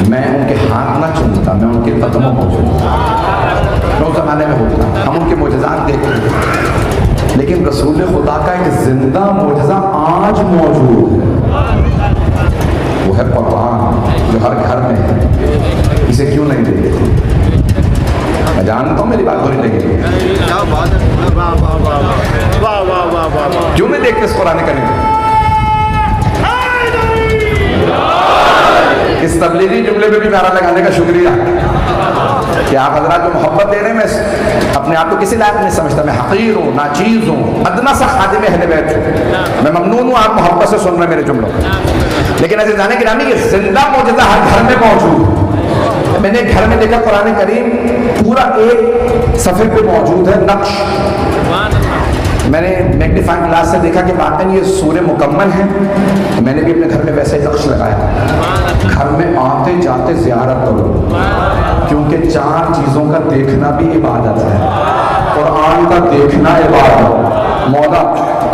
S1: میں ان کے ہاتھ نہ چومتا، میں ان کے قدموں کو چومتا. میں اس زمانے میں ہوتا، ہم ان کے معجزات دیکھتے ہیں، لیکن رسول خدا کا ایک زندہ معجزہ آج موجود ہے، وہ ہے قرآن جو ہر گھر میں ہے. اسے کیوں نہیں دیکھتے؟ کیوں نہیں دیکھتے اس قرآن کریم؟ اس تبلیغی جملے پہ بھی نعرہ لگانے کا شکریہ کہ آپ حضرات جو محبت دے رہے ہیں. میں اپنے آپ کو کسی لائق نہیں سمجھتا، میں حقیر ہوں، ناچیز ہوں، ادنا سا خادم اہل بیت ہوں. میں ممنون ہوں آپ محبت سے سن رہے ہیں میرے جملوں. لیکن عزیزان گرامی یہ زندہ معجزہ ہر گھر میں موجود ہے. میں نے ایک گھر میں دیکھا قرآن کریم پورا ایک صفحے پہ موجود ہے نقش. میں نے میگنیفائنگ گلاس سے دیکھا کہ واقعی یہ سورہ مکمل ہے. میں نے بھی اپنے گھر میں ویسے ہی نقش لگایا. گھر میں آتے جاتے زیارت کرو، کیونکہ 4 چیزوں کا دیکھنا بھی عبادت ہے. قرآن کا دیکھنا عبادت، مولا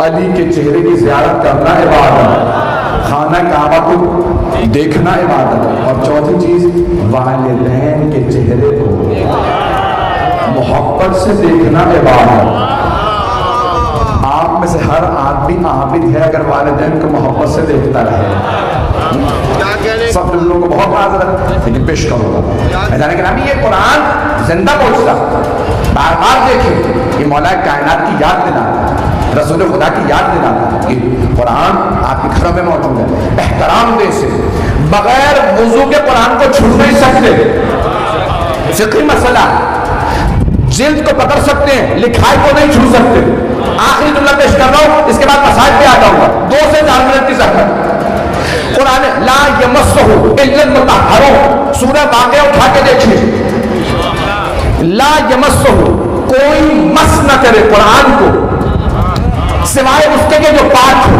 S1: علی کے چہرے کی زیارت کرنا عبادت، خانہ کعبہ کو دیکھنا عبادت، اور چوتھی چیز والدین کے چہرے کو محبت سے دیکھنا عبادت. آپ میں سے ہر آدمی عابد ہے اگر والدین کو محبت سے دیکھتا رہے. سب لوگوں کو بہت معذرت لیکن پیش کروں گا. میدان گرامی یہ قرآن زندہ معجزہ، بار بار دیکھیں. یہ مولا کائنات کی یاد دلاتا، رسول خدا کی یاد دلاتا. یہ قرآن آپ کے گھروں میں موجود ہے. احترام دے سے بغیر وضو کے قرآن کو چھو نہیں سکتے. فقہی مسئلہ، جلد کو پکڑ سکتے ہیں، لکھائی کو نہیں چھو سکتے. آخری جملہ پیش کر رہا ہوں، اس کے بعد مسائل پہ آ جاؤں گا. 2 سے 4 منٹ کی زحمت. قرآن لا یمسہ الا المطہرون، سورہ واقعہ اٹھا کے دیکھیں. لا یمسہ، کوئی مس نہ کرے قرآن کو سوائے اس کے جو پاک ہو.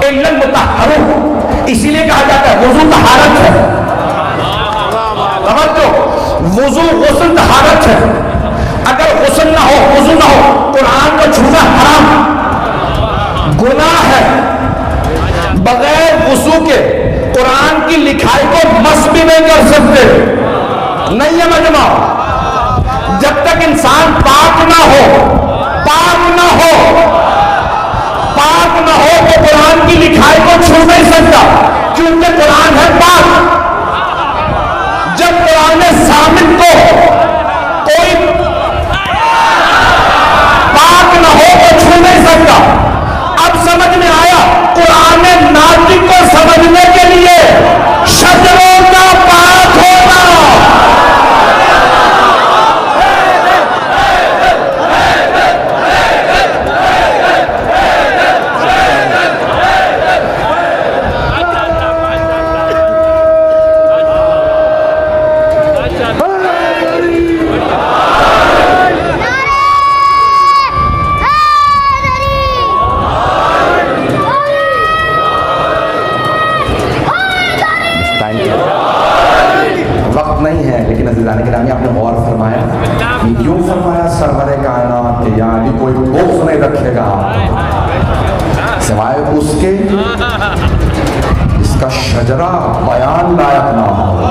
S1: الا المطہرون، اسی لیے کہا جاتا ہے وضو طہارت ہے. توجہ، وضو غسل طہارت ہے. اگر غسل نہ ہو، وضو نہ ہو، قرآن کو چھونا حرام، گناہ ہے. بغیر وضو کے قرآن کی لکھائی کو مس بھی نہیں کر سکتے. نہیں ہے مجمع. جب تک انسان پاک نہ ہو، پاک نہ ہو، پاک نہ ہو تو قرآن کی لکھائی کو چھو نہیں سکتا، کیونکہ قرآن ہے پاک. جب قرآن ثابت کو کوئی پاک نہ ہو تو چھو نہیں سکتا. اب سمجھ میں آیا قرآن ناطق کو سمجھنے کے لیے شجروں کا پاک ہونا. گرامی آپ نے غور فرمایا، یہ کیوں فرمایا سرور کائنات کہ یعنی کوئی بغض نہیں رکھے گا سوائے اس کے اس کا شجرہ بیان لائق نہ ہو.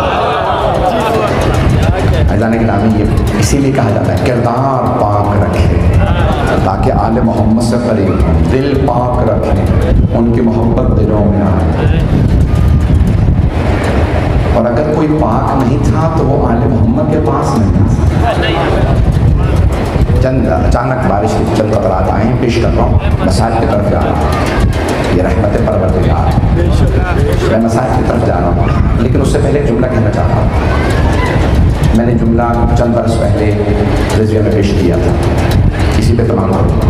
S1: عزیزان گرامی یہ اسی لیے کہا جاتا ہے کردار پاک رکھے تاکہ آل محمد سے قریب ہوں. دل پاک رکھیں، ان کی محبت دلوں میں آئے. اور اگر کوئی پاک نہیں تھا تو وہ آل محمد کے پاس نہیں آ سکتا. چند اچانک بارش کی چند قطرات آئیں، پیش کر رہا ہوں. مسائل کی طرف جا رہا ہوں، یہ رحمت پروردگار، میں مسائل کی طرف جا رہا ہوں. لیکن اس سے پہلے جملہ کہنا چاہتا ہوں. میں نے جملہ چند برس پہلے رضویہ میں پیش کیا تھا، اسی پہ تمام کروں.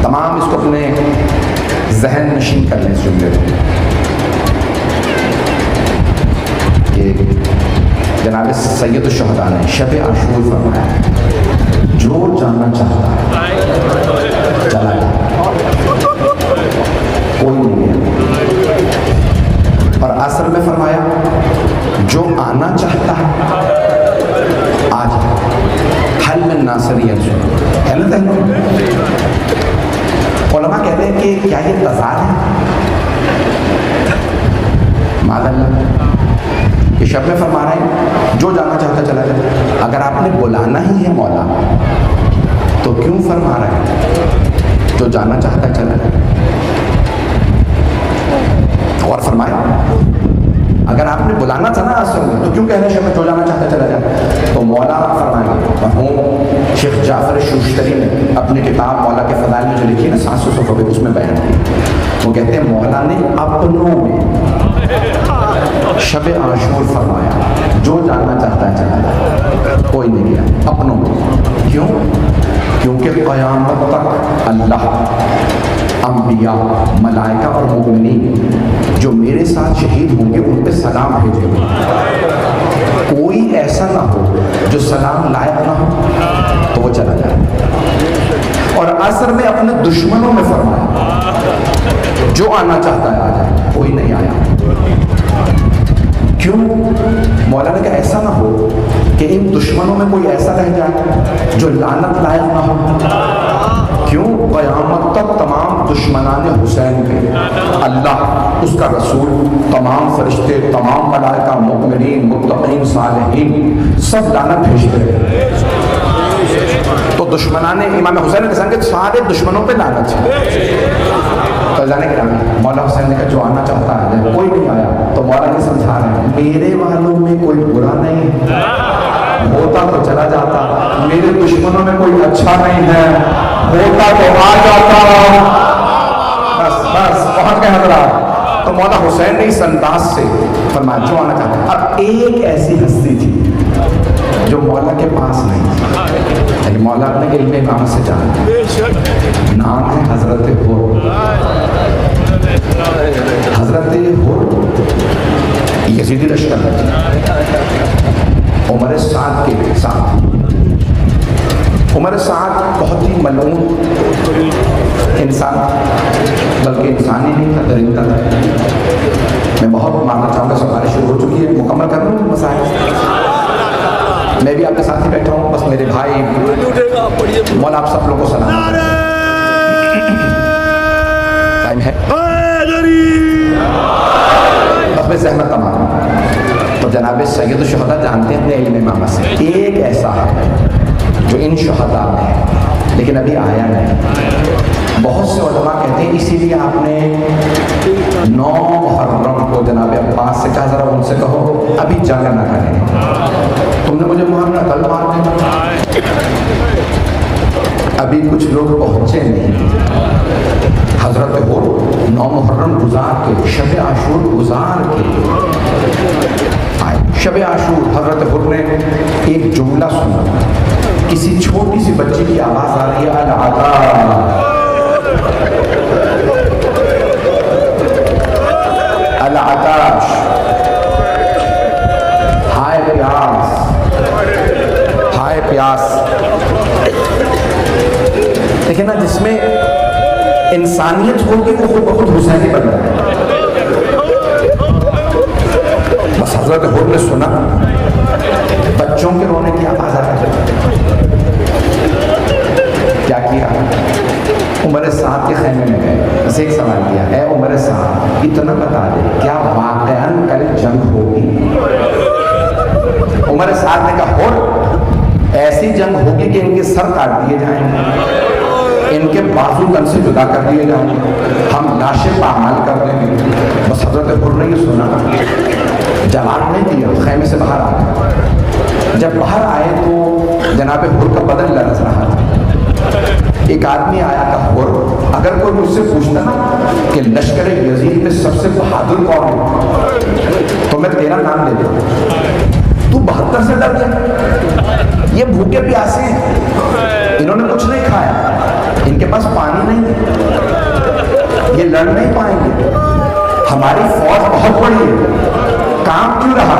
S1: تمام اس کو اپنے ذہن نشین کر لیں اس جملے کو. جناب سید الشہداء نے شب عاشور فرمایا جو جاننا چاہتا ہے چلا جائے، کوئی نہیں ہے. اور عصر میں فرمایا جو آنا چاہتا ہے آ جائے. حل من ناصر ینصر ہے نا. علماء کہتے ہیں کہ کیا یہ تضاد ہے؟ معاذ اللہ. یہ شب میں فرما رہے ہیں جو جانا چاہتا چلا جائے. اگر آپ نے بلانا ہی ہے مولا تو کیوں فرما رہے ہیں جو جانا چاہتا چلا جائے؟ اور فرمایا اگر آپ نے بلانا تھا نا آسر میں تو کیوں کہہ رہے ہیں جو جانا چاہتا چلا جائے؟ تو مولا فرمائیں گے، مرحوم شیخ جعفر شوشتری نے اپنی کتاب مولا کے فضائل میں جو لکھی ہے نا 700 صفحے پہ، اس میں بیان کی، وہ کہتے ہیں مولا نے اپنوں میں شب عاشور فرمایا، جو جاننا چاہتا ہے چلا جائے، کوئی نہیں گیا اپنوں میں۔ کیوں؟ کیونکہ قیامت تک اللہ، انبیاء، ملائکہ اور مومنین جو میرے ساتھ شہید ہوں گے ان پہ سلام بھیجیں گے، کوئی ایسا نہ ہو جو سلام لائق نہ ہو تو وہ چلا جائے۔ اور عصر میں اپنے دشمنوں میں فرمایا، جو آنا چاہتا ہے آ جائے، کوئی نہیں آیا۔ کیوں؟ مولا نے کہا ایسا نہ ہو کہ ان دشمنوں میں کوئی ایسا رہ جائے جو لعنت لائق نہ ہو۔ کیوں؟ قیامت تک تمام دشمنان حسین پہ اللہ، اس کا رسول، تمام فرشتے، تمام ملائکہ، مومنین، متقین، صالحین سب لعنت بھیجتے ہیں۔ تو دشمنان امام حسین کے سنگ سارے دشمنوں پہ لعنت ہے۔ تو جانے کیا مولا حسین نے کہا جو آنا چاہتا ہے، کوئی نہیں آیا تو مولا یہ سمجھا رہے ہیں میرے والوں میں کوئی برا نہیں ہوتا تو چلا جاتا، میرے دشمنوں میں کوئی اچھا نہیں ہے، ہوتا تو آ جاتا۔ بس بس پہنچ گئے حضرات۔ تو مولا حسین نے اس انداز سے فرمایا جو آنا چاہتا ہے۔ اب ایک ایسی ہستی تھی جو مولا کے پاس نہیں تھی، یعنی مولا اپنے علم امام سے جانتا، نام ہے حضرت حر۔ حضرت حر یزیدی لشکر عمر سعد کے ساتھ۔ عمر سعد بہت ہی ملعون انسان، بلکہ انسان ہی نہیں تھا، درندہ تھا۔ میں بہت ماننا چاہوں گا، سوال شروع ہو چکی ہے، مکمل کر لوں مسائل۔ میں بھی آپ کے ساتھ ہی بیٹھا ہوں، بس میرے بھائی مولا آپ سب لوگوں کو سلام۔ ٹائم ہے بس میں زحمت تمام۔ تو جناب سید الشہداء جانتے ہیں اپنے علم امامہ سے، ایک ایسا ہے جو ان شہداء میں ہے لیکن ابھی آیا نہیں۔ بہت سے علماء کہتے ہیں اسی لیے آپ نے 9 محرم کو جناب عباس سے کہا ذرا ان سے کہو ابھی جنگ نہ کریں، تم نے مجھے محرم کل مار دیں۔ ابھی کچھ لوگ پہنچے نہیں۔ حضرت حر 9 محرم گزار کے، شب عاشور گزار کے آئے۔ شب عاشور حضرت حر نے ایک جملہ سنا، کسی چھوٹی سی بچی کی آواز آ رہی ہے، العطاش، ہائے پیاس، ہائے پیاس۔ دیکھیں نا، جس میں انسانیت ہوگی وہ خود بخود حسینی بن رہا ہے۔ بس حضرت حر نے سنا بچوں کے رونے کی آواز آ رہی ہے، کیا کیا؟ عمر سعد کے خیمے میں گئے، اسے ایک سوال کیا، اے عمر سعد اتنا بتا دے کیا واقعاً کل جنگ ہوگی؟ عمر سعد نے کہا حر ایسی جنگ ہوگی کہ ان کے سر کاٹ دیے جائیں گے، ان کے بازو تن سے جدا کر دیے جائیں گے، ہم لاشیں پامال کر دیں گے۔ بس حضرت حر نے یہ سنا، جواب نہیں دیا، خیمے سے باہر آ گئے۔ جب باہر آئے تو جناب حر کا بدن لرز رہا تھا۔ ایک آدمی آیا تھا، حر اگر کوئی مجھ سے پوچھتا نا کہ لشکر یزید میں سب سے بہادر کون ہے تو میں تیرا نام لے دوں۔ تو 72 سے ڈر گیا؟ یہ بھوکے پیاسے ہیں، انہوں نے کچھ نہیں کھایا، ان کے پاس پانی نہیں ہے، یہ لڑ نہیں پائیں گے، ہماری فوج بہت بڑی ہے، کام کیوں رہا؟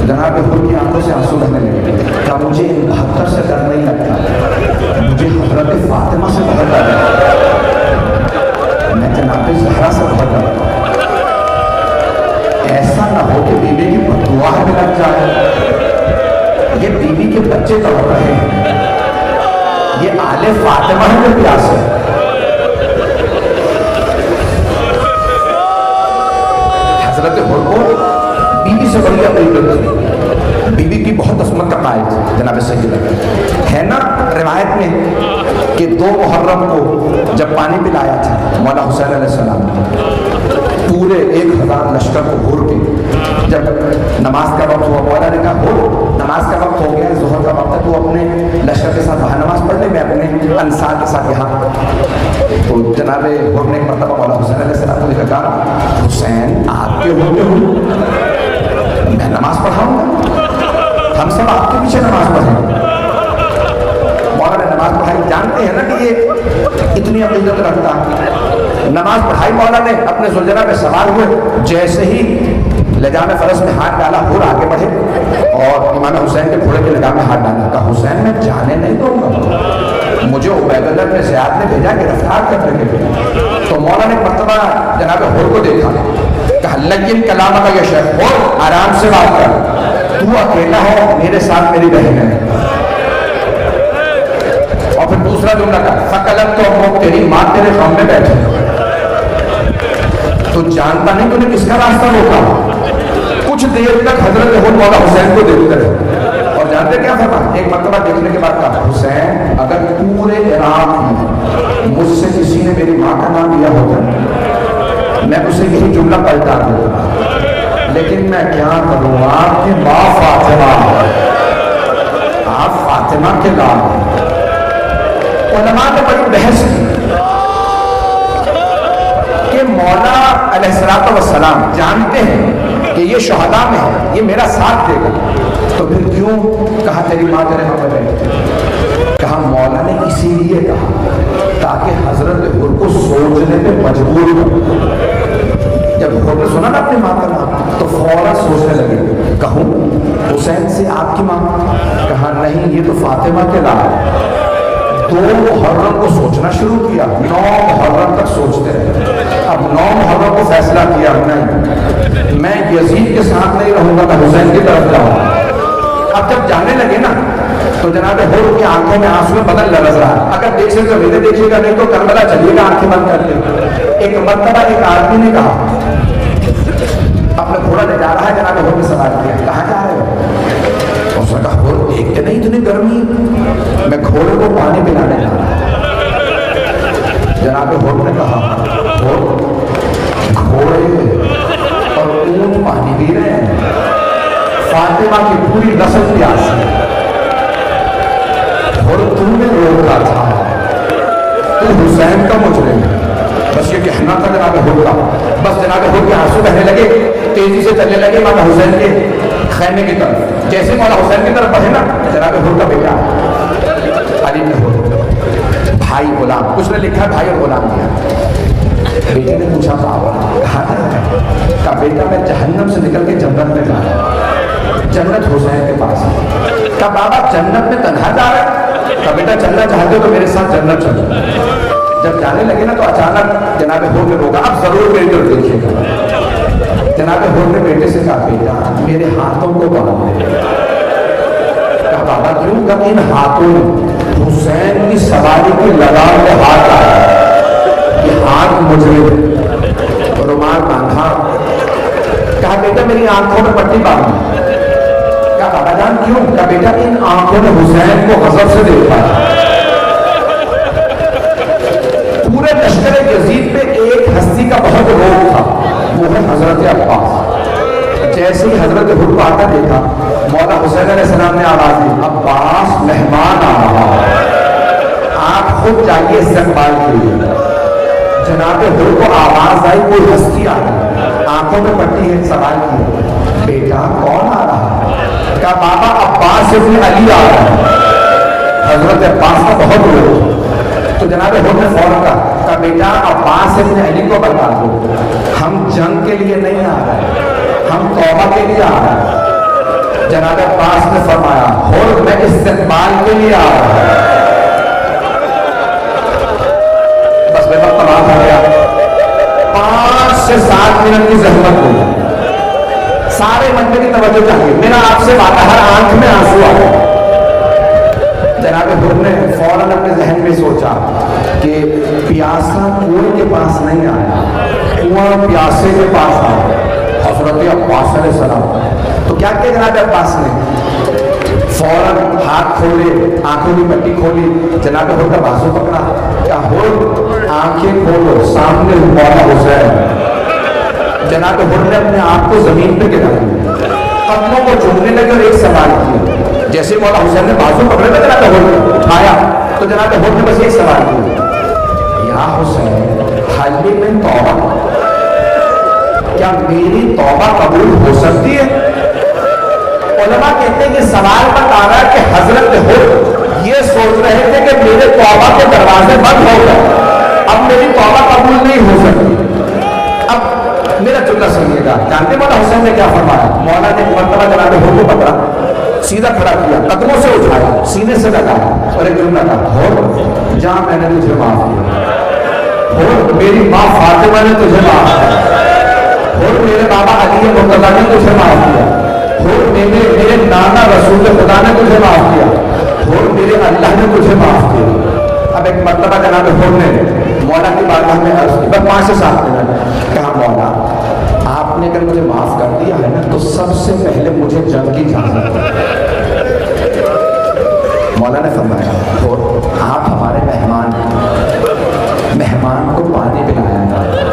S1: جناب حر کی آنکھوں سے آنسو بہنے لگے، کیا مجھے ان 72 سے ڈر نہیں لگتا، مجھے حضرت فاطمہ سے بہت ڈر لگتا، میں جناب زہرا سے بہت ڈرتا ہوں، ایسا نہ ہو کہ بیوی کی بددعا میں لگ جائے، یہ بیوی کے بچے تو ہو رہے ہیں، یہ آل فاطمہ کے پیاس ہے۔ حضرت حر کو بیوی سے بڑی عقیدت تھی، بیوی کی بہت عصمت کا قائل تھی جناب سیدنا، ہے نا روایت میں کہ 2 محرم کو جب پانی پلایا تھا مولا حسین علیہ السلام، پورے 1000 لشکر کو گھور کے انصار کے ساتھ یہاں. تو جناب حر نے ایک مرتبہ مولا حسین علیہ السلام کو کہا حسین آپ کے ہوتے ہو میں نماز پڑھاؤں گا, ہم سب آپ کے پیچھے نماز پڑھیں. مولا نے نماز پڑھائی. جانتے ہیں نا کہ یہ اتنی عقیدت رکھتا. نماز پڑھائی مولا نے, اپنے زلجنا پہ سوار ہوئے. جیسے ہی لجام فرس میں ہاتھ ڈالا, حر آگے بڑھے اور امام حسین کے گھوڑے کے لگام میں ہاتھ ڈالا. کہا حسین میں جانے نہیں دوں گا, مجھے عبید اللہ بن زیاد نے بھیجا گرفتار کرنے کے لیے. تو مولا نے مرتبہ جناب حر کو دیکھا, کہا لیکن کلام کا یہ شیخ حر آرام سے بات کر, تو اکیلا ہے, میرے ساتھ میری بہن ہے. اور پھر دوسرا جملہ کہا فقلت تو تیری ماں تیرے قوم میں بیٹھے, تو جانتا نہیں تو نے کس کا راستہ روکا. کچھ دیر تک حضرت حر مولا حسین کو دیکھتے رہے اور جانتے کیا فرمایا. ایک مرتبہ دیکھنے کے بعد کہا حسین اگر پورے عراق میں مجھ سے کسی نے میری ماں کا نام لیا ہوتا میں اسے یہی جملہ پلٹا دیتا, لیکن میں کیا کروں, آپ کی ماں فاطمہ, آپ فاطمہ کے نام ہیں. علماء نے بڑی بحث کی کہ مولا علیہ السلام جانتے ہیں کہ یہ شہداء میں ہے, یہ میرا ساتھ دے گا, تو پھر کیوں کہا تیری ماں تیرے ہم بیٹھے. کہا مولا نے اسی لیے کہا تاکہ حضرت حر کو سوچنے پہ مجبور کر. جب حر نے سنا نا اپنی ماں کا نام تو فوراً سوچنے لگے, کہوں حسین سے آپ کی ماں, کہا نہیں یہ تو فاطمہ کے نام ہے. 2 محرم کو سوچنا شروع کیا, 9 محرم تک سوچتے رہے. اب 9 محرم کو فیصلہ کیا نہیں میں یزید کے ساتھ نہیں رہوں گا, میں حسین کی طرف جاؤں. اب جب جانے لگے نا تو جناب حر کی آنکھوں میں آنسو بدل لرز رہا. اگر دیکھ سکتے میرے دیکھیے گا, نہیں تو کربلا چلیے گا آنکھیں بند کر کے. ایک مرتبہ ایک آدمی نے کہا, اپنا گھوڑا لے جا رہا ہے, جناب حر نے سوال کیا کہاں جا رہے ہو. اس نے کہا حر دیکھتے نہیں اتنی گرمی, میں گھوڑے کو پانی پلانے جا رہا ہوں. جناب حر نے کہا گھوڑے اور اونٹ پانی پی رہے ہیں, فاطمہ کی پوری نسل پیاسی ہے. اور تم نے روکا تھا, تو حسین کا مجرم ہے. بس یہ کہنا تھا جناب حر کا. بس جناب حر کے آنسو بہنے لگے, تیزی سے چلنے لگے مولا حسین کے خیمے کی طرف. جیسے مولا حسین کی طرف بڑھے نا, جناب حر کا بیٹا علی بن حر بھائی غلام, کچھ نے لکھا بھائی اور غلام دیا. بیٹے نے پوچھا بابا کہاں ہے, کہا بیٹا میں جہنم سے نکل کے جنت میں جا رہا ہوں, جنت حسین کے پاس ہے. کہا بابا جنت میں تنہا جا رہا ہے, کہا بیٹا چلنا چاہتے ہو تو میرے ساتھ جنت چلو. جب جانے لگے نا تو اچانک جناب حر نے روکا, اب ضرور میری طرف دیکھیے گا. جناب حر نے بیٹے سے کہا بیٹا میرے ہاتھوں کو باندھ دے. کہا بابا کیوں, کہا ان ہاتھوں حسین کی سواری کی لگام میں ہاتھ آیا, یہ ہاتھ مجرم, رومال باندھا. کہا بیٹا میری آنکھوں میں پٹی باندھ. کہا بابا جان کیوں, کہا بیٹا ان آنکھوں نے حسین کو غضب سے دیکھا. پورے لشکر یزید پہ ایک ہستی کا بہت روگ تھا, وہ ہے حضرت عباس. جیسے ہی حضرت حر کو آتا دیکھا, مولا حسین علیہ السلام نے آواز دی عباس مہمان آ رہا ہے, آپ خود جائیے استقبال کے لیے. جناب حر کو آواز آئی کوئی ہستی آ رہی, آنکھوں میں پٹی ہے. سوال کیا بیٹا کون آ رہا ہے, کہا بابا عباس ابن علی آ رہا ہے. حضرت عباس کا بہت روگ. تو جناب حر نے فوراً کہا بیٹا عباس ابن علی کو بتا دو ہم جنگ کے لیے نہیں آ رہے, ہم توبہ کے لیے آ رہے ہیں. جناب عباس نے فرمایا حر میں استقبال کے لیے آ رہا ہوں. بس بے وقت تمام ہو گیا. 5 سے 7 منٹ کی زحمت ہوئی. سارے منظر کی توجہ چاہیے, میرا آپ سے وعدہ, ہر آنکھ میں آنسو آ گیا. جناب حر نے فوراً اپنے ذہن میں سوچا کہ پیاسا کنویں کے پاس نہیں آیا, کنواں پیاسے کے پاس آیا. حضرت عباس علیہ السلام تو کیا کیا جناب عباس نے, فوراً ہاتھ کھولے, آنکھوں کی پٹی کھولی, جناب حر کا بازو پکڑا. کیا حر آنکھیں کھولو, سامنے مولا حسین. جناب حر نے اپنے آپ کو زمین پہ گرا دیا, قدموں کو چومنے لگے اور ایک سوال کیا. جیسے مولا حسین نے بازو پکڑے نا جناب حر اٹھایا, تو جناب حر نے بس ایک سوال کیا، یا حسین حل من توبہ، کیا میری توبہ قبول ہو سکتی ہے؟ علماء کہتے ہیں کہ سوال پر آ رہا ہے کہ حضرت حر یہ سوچ رہے تھے کہ میرے توبہ کے دروازے بند ہو گئے، اب میری توبہ قبول نہیں ہو سکتی۔ اب میرا جملہ سنیے گا، جانتے مولا حسین نے کیا فرمایا؟ مولا نے ایک مرتبہ جناب حر کو پکڑا، سیدھا کھڑا کیا، قدموں سے اٹھایا، سینے سے لگایا اور ایک جملہ کہا، حر جہاں میں نے تجھے معاف کیا، حر میری ماں فاطمہ نے تجھے معاف کیا، حر میرے بابا علی مرتضیٰ نے تجھے معاف کیا، حر میرے نانا رسول خدا نے تجھے معاف کیا، حر میرے اللہ نے تجھے معاف کیا۔ اب ایک مرتبہ جناب حر نے مولا کی بارگاہ میں عرض کی، بس 5 سے 7 منٹ، کہا مولا آپ نے اگر مجھے معاف کر دیا ہے نا تو سب سے پہلے مجھے جنگ کی اجازت ہے۔ مولا نے فرمایا حر آپ ہمارے مہمان ہیں، مہمان کو پانی پلایا ہے،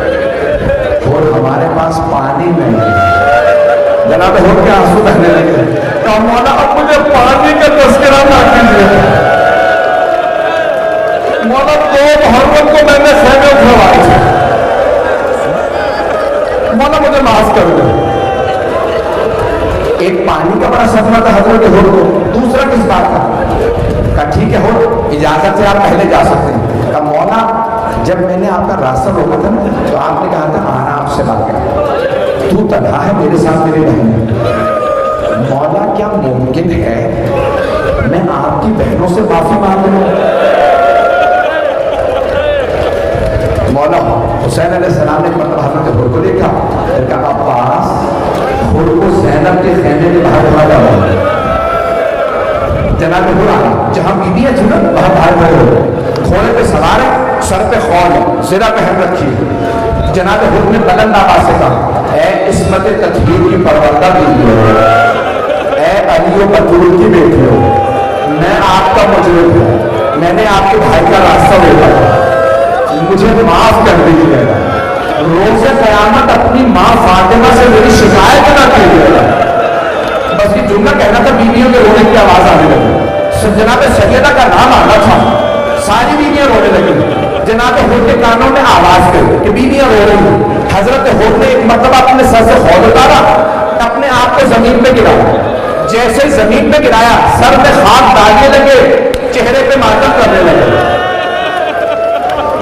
S1: اور ہمارے پاس پانی نہیں ہے۔ جناب حر کے آنسو بہنے لگے، کہا مولا اب مجھے پانی کا تذکرہ نہ کیجیے، مولا 2 محرم کو میں نے خیمے اٹھوائے تھے، مولا مجھے معاف کر دو۔ ایک پانی کا بڑا صدمہ تھا حضرت حر کو، دوسرا کس بات کا؟ کہا ٹھیک ہے حر اجازت سے آپ پہلے جا سکتے ہیں۔ کہا مولا جب میں نے آپ کا راستہ روکا تھا نا تو آپ نے کہا تھا آنا آپ سے بات کریں، تو تنہا ہے میرے ساتھ میری بہن، مولا کیا ممکن ہے میں آپ کی بہنوں سے معافی مانگ لوں؟ مولا حسین علیہ السلام نے ایک مرتبہ حضرت حر کو دیکھا، پھر کہا عباس حر کو زینب کے خیمے کے باہر کھڑا جاؤ۔ جناب حر آیا، جہاں بیویاں تھیں نا وہاں باہر کھڑے ہو، گھوڑے پہ سوار ہے، سر پہ خول ہے، زرہ پہن رکھی ہے۔ جناب حر نے بلند آواز سے کہا، اے عصمت تطہیر کی پروردہ بیویوں، اے علی و بطول کی بیٹیوں، میں آپ کا مجرم ہوں، میں نے آپ کے بھائی کا راستہ روکا، مجھے معاف کر دیجیے گا، روز قیامت اپنی ماں فاطمہ سے میری شکایت نہ کیجیے گا۔ بس یہ جملہ کہنا تھا، بیویوں کے رونے کی آواز آنے لگی، جناب سیدہ کا نام آنا تھا، ساری بیویاں رونے لگی۔ جناب حر کے کانوں میں آواز گئی کہ بیویاں رو رہی ہیں۔ حضرت حر نے ایک مرتبہ اپنے سر سے خود اتارا، اپنے آپ کو زمین پہ گرایا، جیسے زمین پہ گرایا سر میں خاک ڈالنے لگے، چہرے پہ ماتم کرنے لگے۔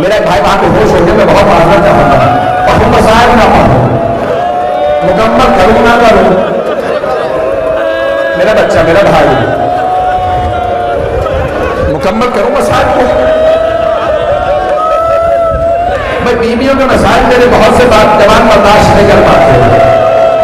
S1: میرا بھائی وہاں پہ ہوش ہو گیا، میں بہت معذرت چاہتا ہوں، اور ہم مسائل نہ پڑھوں، مکمل کروں نہ کروں، میرا بچہ میرا بھائی مکمل کروں مسائل کو۔ میں بیویوں کے مسائل میرے بہت سے بات جوان برداشت نہیں کر پاتے،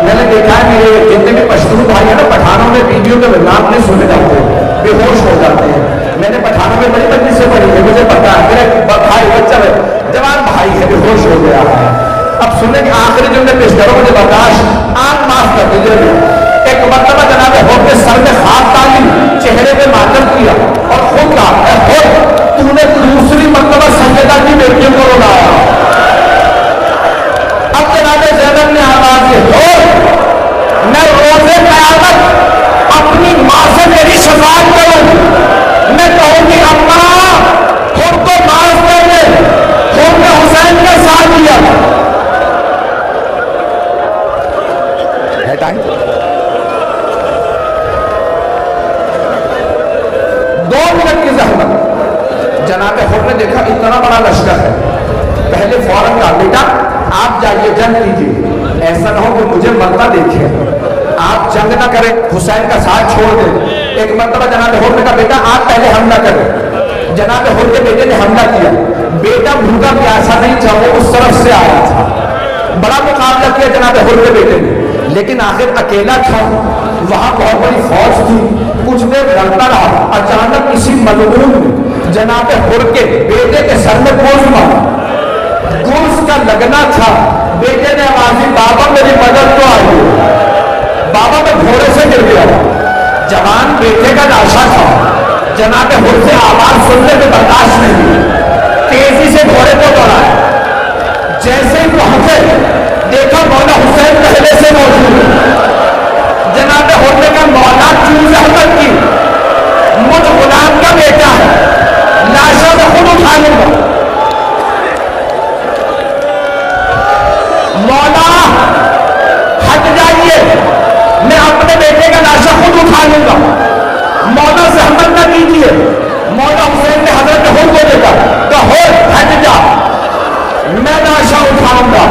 S1: میں نے دیکھا ہے میرے جتنے بھی پشتون بھائی ہیں نا، پٹھانوں میں بیویوں کے نام نہیں سنے جاتے، بے ہوش ہو جاتے ہیں۔ میں نے پٹھانوں میں بڑی بدی سے پڑھی ہے، مجھے پتا ہے، میرے بھائی بچہ ہے، جوان بھائی ہے، بے ہوش ہو گیا ہے۔ اب سننے کے آخری جملے پیش کرو، مجھے برداشت، آنکھ معاف کر دیجیے۔ ایک مرتبہ جناب حر کے سر میں خاک ڈالی، چہرے پہ ماتم کیا اور خود کہا، اے حر تو نے دوسری مرتبہ سیدہ کی بیٹیوں کو رلایا۔ اب جناب زینب نے آواز دی، حر میں روز قیامت اپنی ماں سے میری شفاعت کروں، میں کہوں گی اماں حر کو معاف کر دے، حر نے حسین کا ساتھ دیا۔ ہے ٹائم 2 منٹ کی زحمت۔ جناب حر نے دیکھا اتنا بڑا لشکر ہے، پہلے فوراً کہا بیٹا آپ جائیے جنگ کیجیے، ایسا نہ ہو کہ مجھے مرتا دیکھے، آپ جنگ نہ کریں، حسین کا ساتھ چھوڑ دیں۔ ایک مرتبہ جناب حر نے کہا بیٹا آپ پہلے حملہ کریں۔ جناب حر کے بیٹے نے حملہ کیا، بیٹا بھوکا پیاسا نہیں تھا، وہ اس طرف سے آیا تھا، بڑا مقابلہ کیا جناب حر کے بیٹے نے، لیکن آخر اکیلا تھا، وہاں بہت بڑی فوج تھی، کچھ دیر لڑتا رہا، اچانک کسی ملعون نے جناب حر کے بیٹے کے سر میں گوشت مارا، گوشت کا لگنا تھا، بیٹے نے آواز دی بابا میری مدد تو آئی، بابا میں گھوڑے سے گر گیا۔ جوان بیٹے کا لاشا تھا، جناب حر سے آواز سننے میں برداشت نہیں، تیزی سے گھوڑے کو دوڑایا، جیسے ہی پہنچے دیکھا مولا حسین پہلے سے موجود ہے۔ جناب ہونے کا مولا چوز احمد کی مجھ غلام کا بیٹا ہے، مانوں گا. مولا سے حمد نہ کیجیے. مولا حسین نے حضرت ہو کو دیکھا کہ ہو ہٹ جا, میں ناشا اٹھاؤں گا.